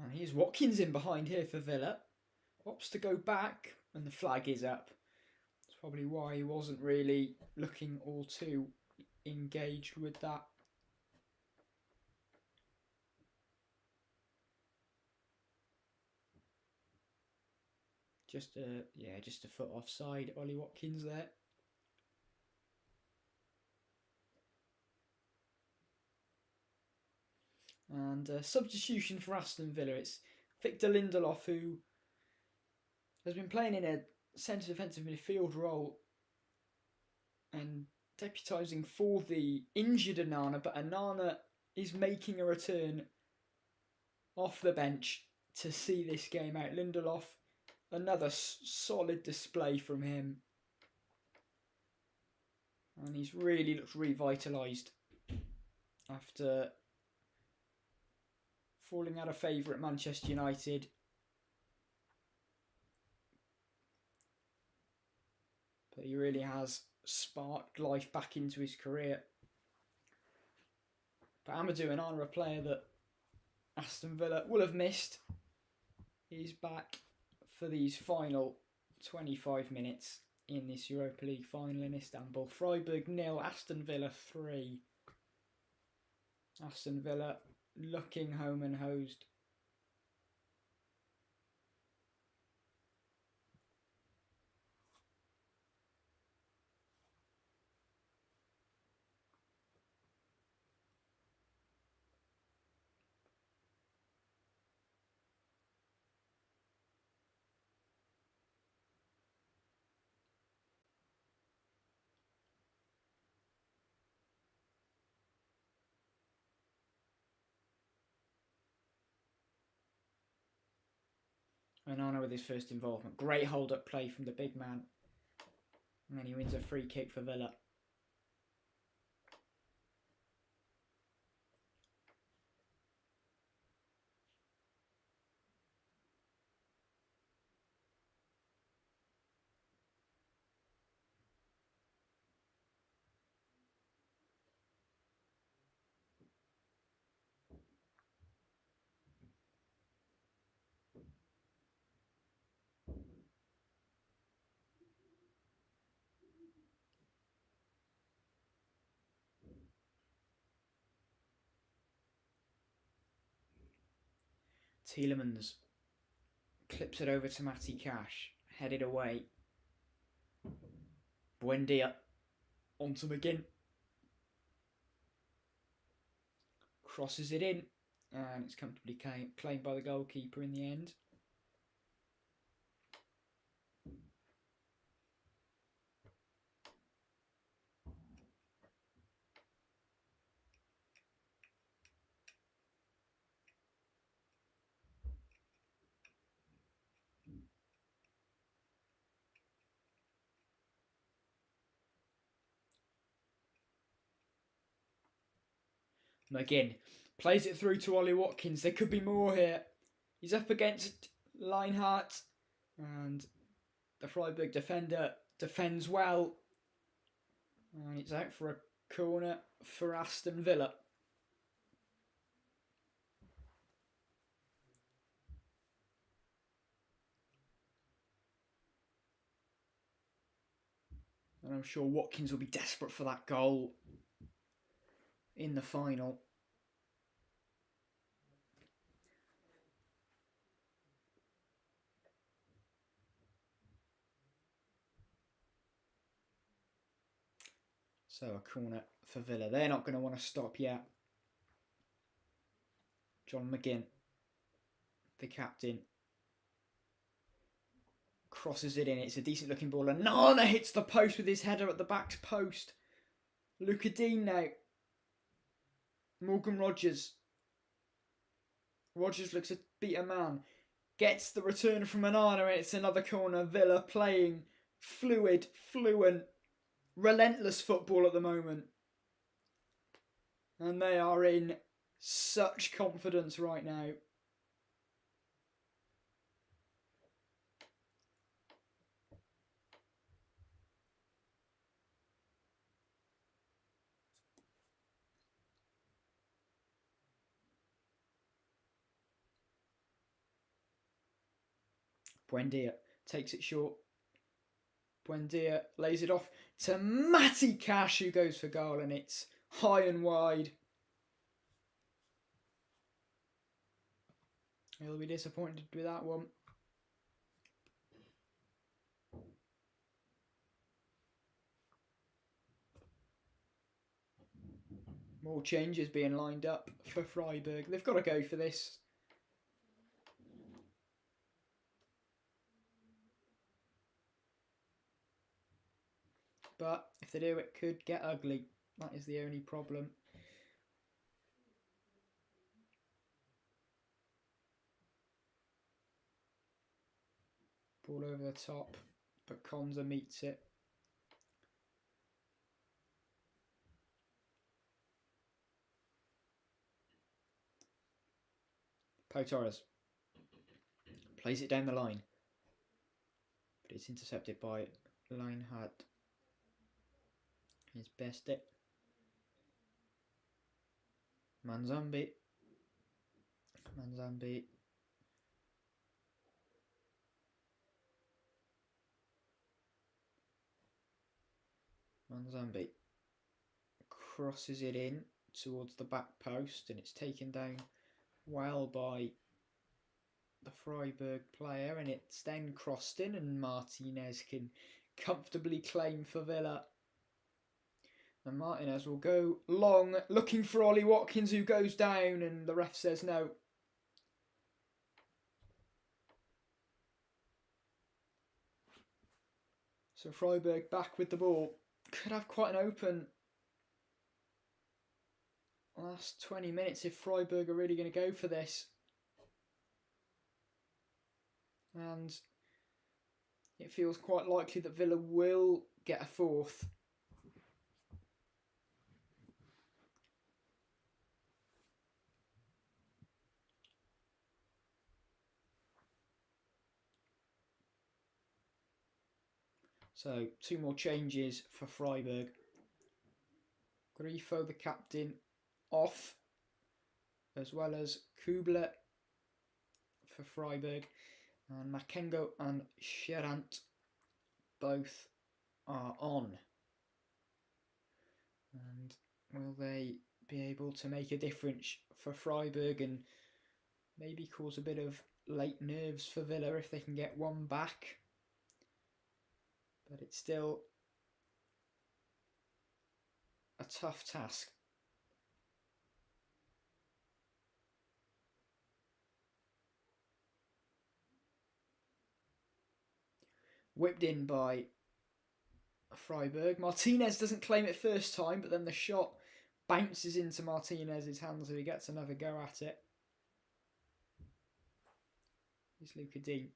And here's Watkins in behind here for Villa. Opts to go back, and the flag is up. That's probably why he wasn't really looking all too engaged with that. Just a foot offside, Ollie Watkins there. And substitution for Aston Villa. It's Victor Lindelof, who has been playing in a centre defensive midfield role and deputising for the injured Onana, but Onana is making a return off the bench to see this game out. Lindelof, another solid display from him. And he's really looked revitalised after falling out of favour at Manchester United. But he really has sparked life back into his career. But Amadou Onana, a player that Aston Villa will have missed, is back for these final 25 minutes in this Europa League final in Istanbul. Freiburg 0, Aston Villa 3. Aston Villa looking home and hosed. Onana with his first involvement. Great hold-up play from the big man. And then he wins a free kick for Villa. Tielemans clips it over to Matty Cash, headed away. Buendia onto McGinn. Crosses it in, and it's comfortably claimed by the goalkeeper in the end. McGinn plays it through to Ollie Watkins. There could be more here. He's up against Linehardt, and the Freiburg defender defends well. And it's out for a corner for Aston Villa. And I'm sure Watkins will be desperate for that goal in the final. So a corner for Villa. They're not going to want to stop yet. John McGinn, the captain, crosses it in. It's a decent looking ball. And Nana hits the post with his header at the back post. Luca Dean now. Morgan Rogers. Rogers looks to beat a man. Gets the return from Onana, and it's another corner. Villa playing fluid, fluent, relentless football at the moment. And they are in such confidence right now. Buendia takes it short. Buendia lays it off to Matty Cash, who goes for goal, and it's high and wide. He'll be disappointed with that one. More changes being lined up for Freiburg. They've got to go for this. But if they do, it could get ugly. That is the only problem. Ball over the top, but Konza meets it. Pau Torres plays it down the line, but it's intercepted by Leinhardt. He's best it. Manzambi. Manzambi crosses it in towards the back post, and it's taken down well by the Freiburg player, and it's then crossed in, and Martinez can comfortably claim for Villa. And Martinez will go long, looking for Ollie Watkins, who goes down, and the ref says no. So Freiburg back with the ball. Could have quite an open last 20 minutes if Freiburg are really going to go for this. And it feels quite likely that Villa will get a fourth. So 2 more changes for Freiburg. Grifo, the captain, off, as well as Kubler for Freiburg. And Makengo and Scherant both are on. And will they be able to make a difference for Freiburg and maybe cause a bit of late nerves for Villa if they can get one back? But it's still a tough task. Whipped in by Freiburg. Martinez doesn't claim it first time, but then the shot bounces into Martinez's hands, so he gets another go at it. Here's Luca Dean.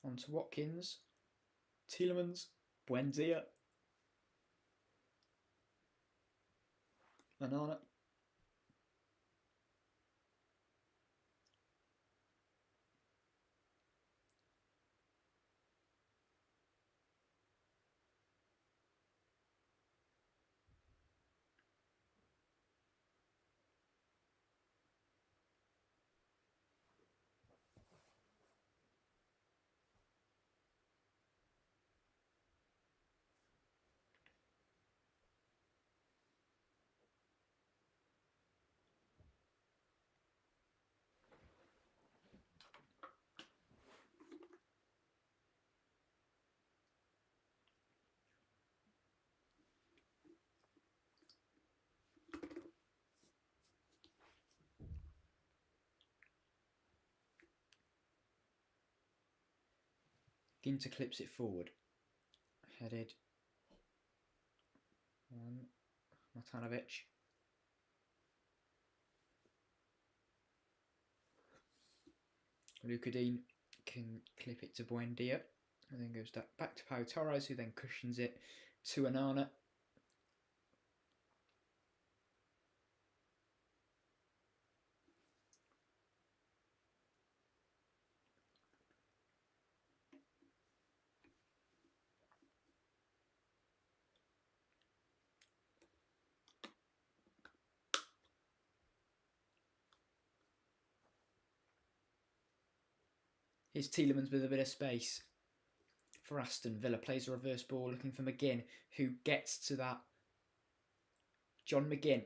On to Watkins. Tielemans. Buendia. Anana. Ginter clips it forward. Headed. Matanovic. Luca Dean can clip it to Buendia, and then goes back to Pau Torres, who then cushions it to Anana. Here's Tielemans with a bit of space for Aston Villa. Plays a reverse ball looking for McGinn, who gets to that. John McGinn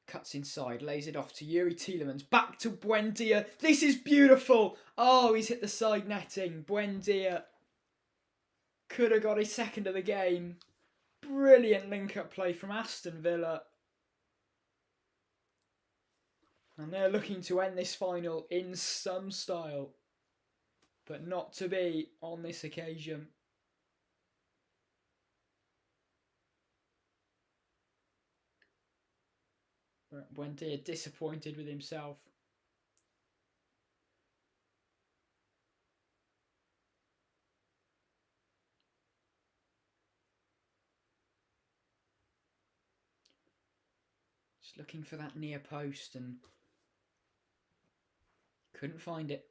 cuts inside, lays it off to Yuri Tielemans. Back to Buendia. This is beautiful. Oh, he's hit the side netting. Buendia could have got his second of the game. Brilliant link-up play from Aston Villa. And they're looking to end this final in some style, but not to be on this occasion. Buendia disappointed with himself. Just looking for that near post and couldn't find it.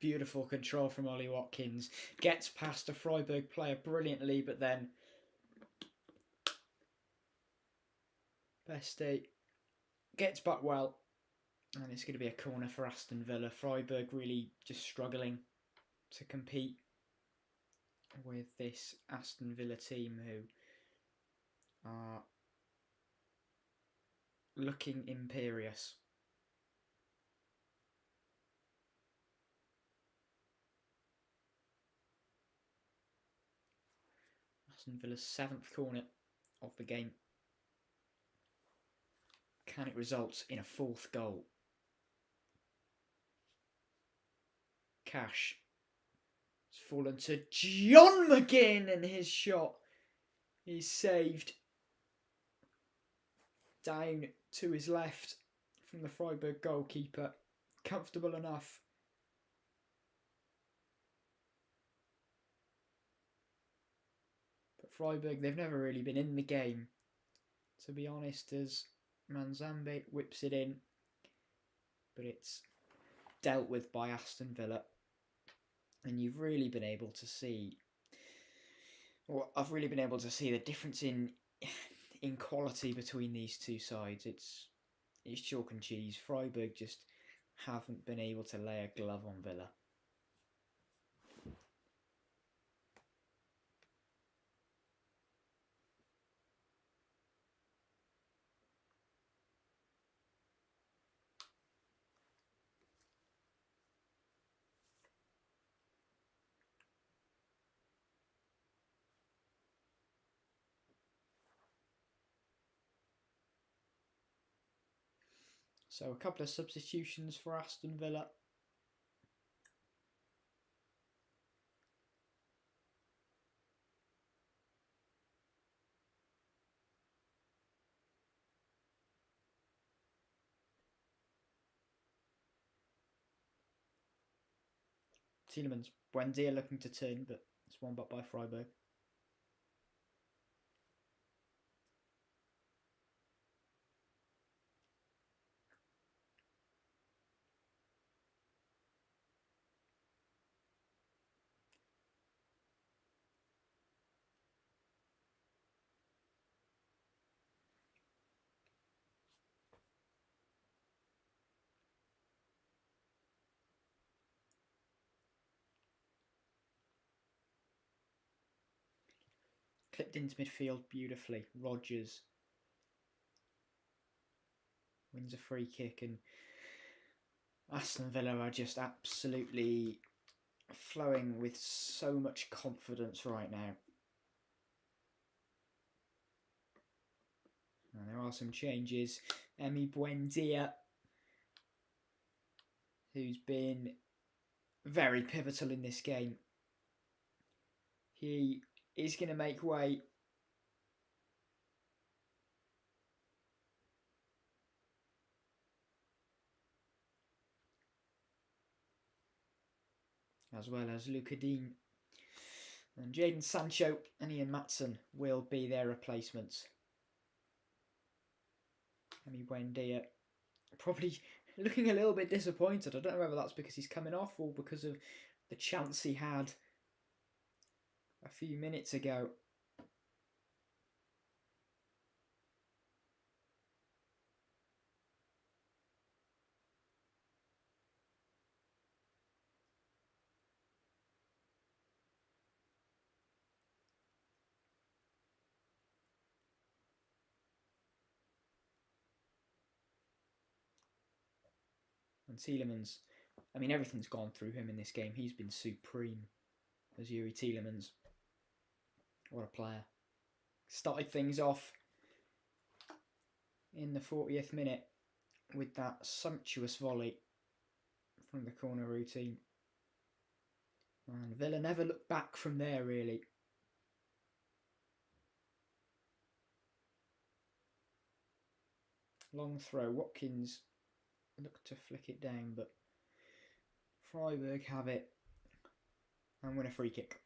Beautiful control from Ollie Watkins. Gets past a Freiburg player brilliantly, but then Beste gets back well. And it's going to be a corner for Aston Villa. Freiburg really just struggling to compete with this Aston Villa team who are looking imperious. Aston Villa's 7th corner of the game. Can it result in a 4th goal? Cash has fallen to John McGinn, and his shot is saved down to his left from the Freiburg goalkeeper. Comfortable enough. But Freiburg, they've never really been in the game, to be honest, as Manzambe whips it in. But it's dealt with by Aston Villa. And you've really been able to see, or I've really been able to see the difference in quality between these two sides. It's chalk and cheese. Freiburg just haven't been able to lay a glove on Villa. So a couple of substitutions for Aston Villa. Tielemans, Buendia looking to turn, but it's won back by Freiburg. Clipped into midfield beautifully. Rodgers wins a free kick, and Aston Villa are just absolutely flowing with so much confidence right now. And there are some changes. Emi Buendia, who's been very pivotal in this game. He is going to make way. As well as Luca Dean. And Jadon Sancho and Ian Matson will be their replacements. Emi Buendia probably looking a little bit disappointed. I don't know whether that's because he's coming off or because of the chance he had a few minutes ago. And Tielemans, I mean, everything's gone through him in this game. He's been supreme as Yuri Tielemans. What a player. Started things off in the 40th minute with that sumptuous volley from the corner routine. And Villa never looked back from there, really. Long throw. Watkins looked to flick it down, but Freiburg have it and win a free kick.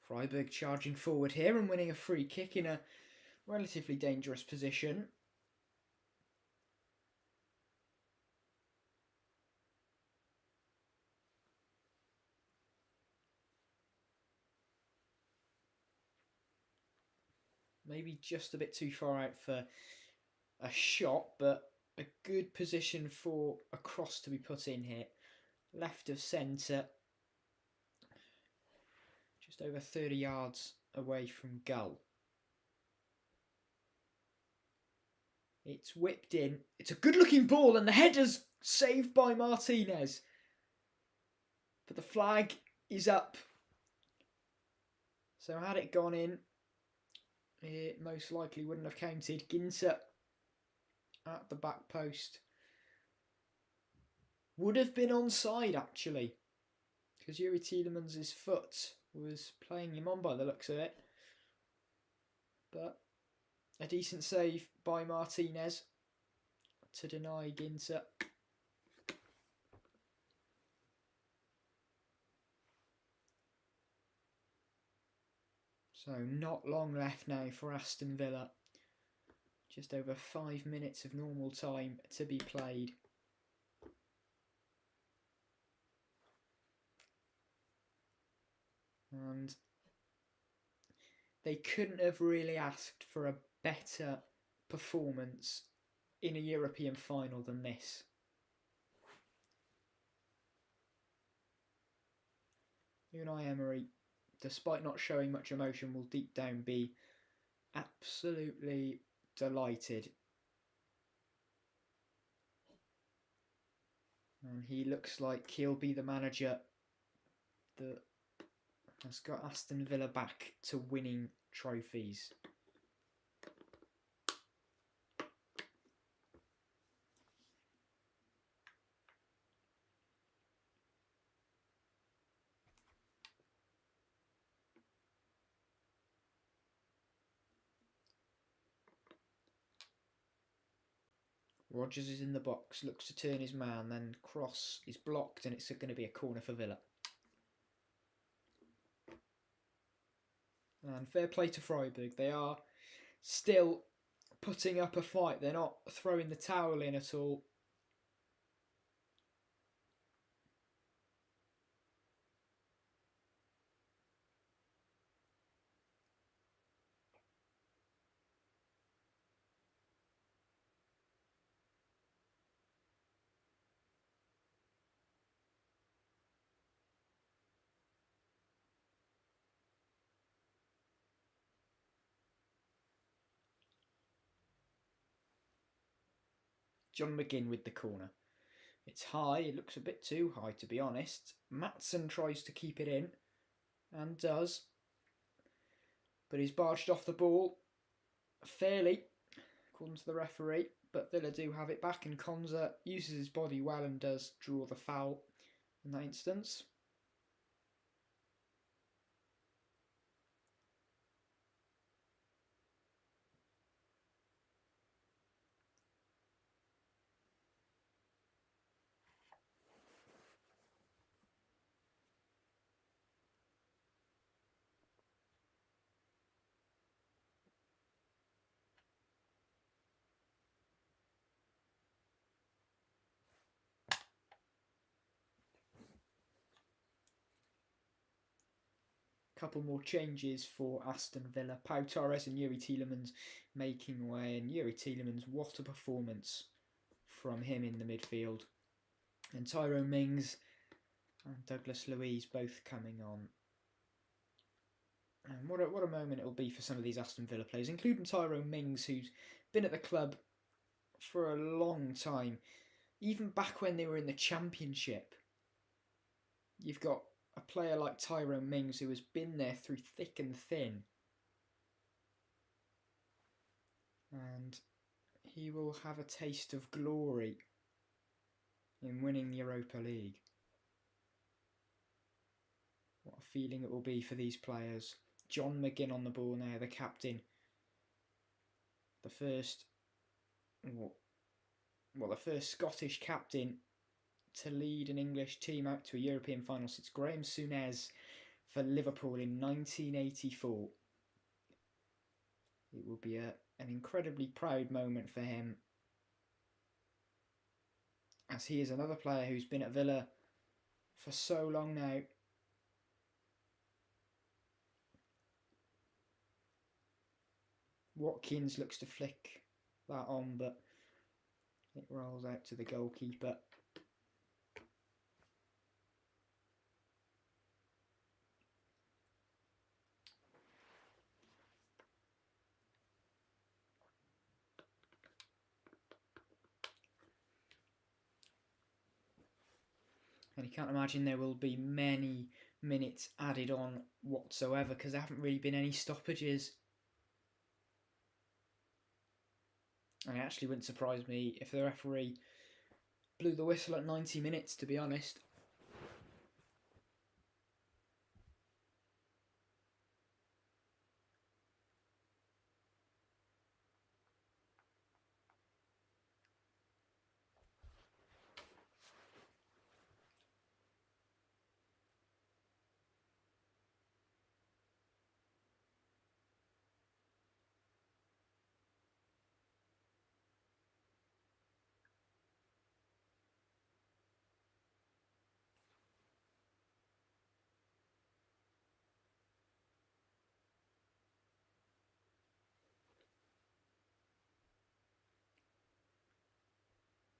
Freiburg charging forward here and winning a free kick in a relatively dangerous position. Maybe just a bit too far out for a shot, but a good position for a cross to be put in here. Left of centre. Just over 30 yards away from goal. It's whipped in. It's a good looking ball and the header's saved by Martinez. But the flag is up. So had it gone in, it most likely wouldn't have counted. Ginter at the back post. Would have been onside actually, because Yuri Tielemans' foot was playing him on by the looks of it. But a decent save by Martinez to deny Ginter. So not long left now for Aston Villa. Just over 5 minutes of normal time to be played. And they couldn't have really asked for a better performance in a European final than this. Unai Emery, despite not showing much emotion, will deep down be absolutely delighted. And he looks like he'll be the manager that has got Aston Villa back to winning trophies. Rodgers is in the box, looks to turn his man, then cross is blocked and it's going to be a corner for Villa. And fair play to Freiburg, they are still putting up a fight, they're not throwing the towel in at all. John McGinn with the corner. It's high, it looks a bit too high to be honest. Matson tries to keep it in, and does. But he's barged off the ball fairly, according to the referee. But Villa do have it back, and Konza uses his body well and does draw the foul in that instance. Couple more changes for Aston Villa. Pau Torres and Yuri Tielemans making way, and Yuri Tielemans, what a performance from him in the midfield. And Tyrone Mings and Douglas Luiz both coming on. And what a moment it'll be for some of these Aston Villa players, including Tyrone Mings, who's been at the club for a long time, even back when they were in the Championship. You've got a player like Tyrone Mings who has been there through thick and thin. And he will have a taste of glory in winning the Europa League. What a feeling it will be for these players. John McGinn on the ball now, the captain. The first Scottish captain to lead an English team out to a European final since Graham Souness for Liverpool in 1984. It will be an incredibly proud moment for him, as he is another player who's been at Villa for so long now. Watkins looks to flick that on, but it rolls out to the goalkeeper. And you can't imagine there will be many minutes added on whatsoever, because there haven't really been any stoppages. And it actually wouldn't surprise me if the referee blew the whistle at 90 minutes, to be honest.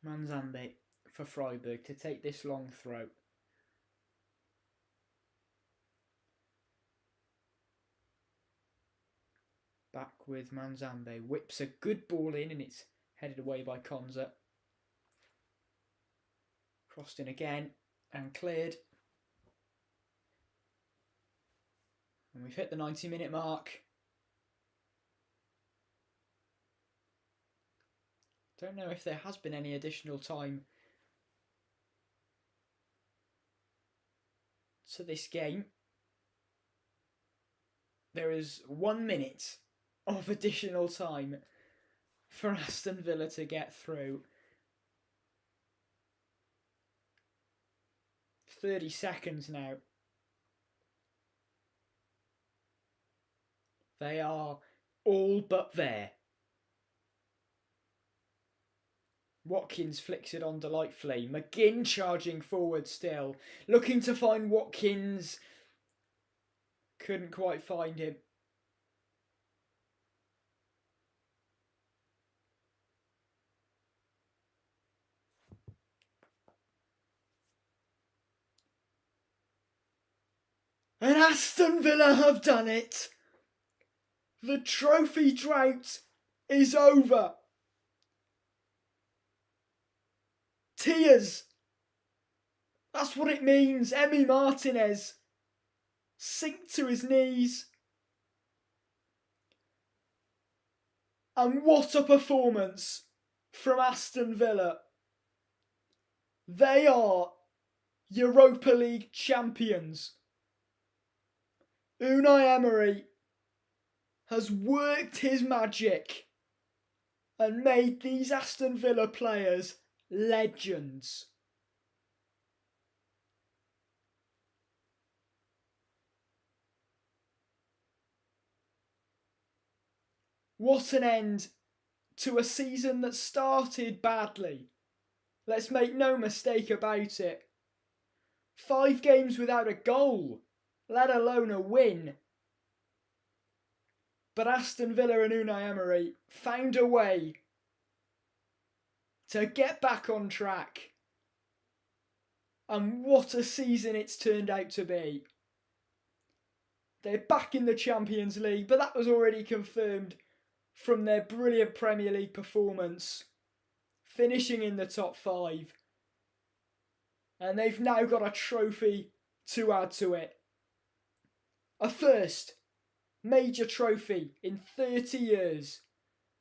Manzambe for Freiburg to take this long throw. Back with Manzambe. Whips a good ball in and it's headed away by Konza. Crossed in again and cleared. And we've hit the 90-minute mark. Don't know if there has been any additional time to this game. There is 1 minute of additional time for Aston Villa to get through. 30 seconds now. They are all but there. Watkins flicks it on delightfully. McGinn charging forward still. Looking to find Watkins. Couldn't quite find him. And Aston Villa have done it. The trophy drought is over. Tears. That's what it means. Emi Martinez sink to his knees. And what a performance from Aston Villa. They are Europa League champions. Unai Emery has worked his magic and made these Aston Villa players legends. What an end to a season that started badly. Let's make no mistake about it. 5 games without a goal, let alone a win. But Aston Villa and Unai Emery found a way to get back on track. And what a season it's turned out to be. They're back in the Champions League, but that was already confirmed from their brilliant Premier League performance, finishing in the top 5. And they've now got a trophy to add to it. A first major trophy in 30 years,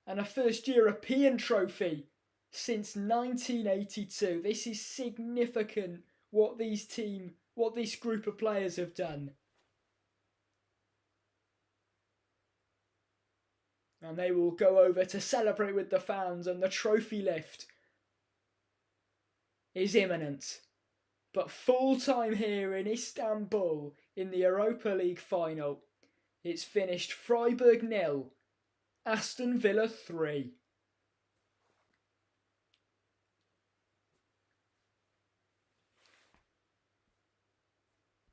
and a first European trophy since 1982. This is significant what this group of players have done. And they will go over to celebrate with the fans, and the trophy lift is imminent. But full time here in Istanbul in the Europa League final. It's finished Freiburg 0, Aston Villa 3.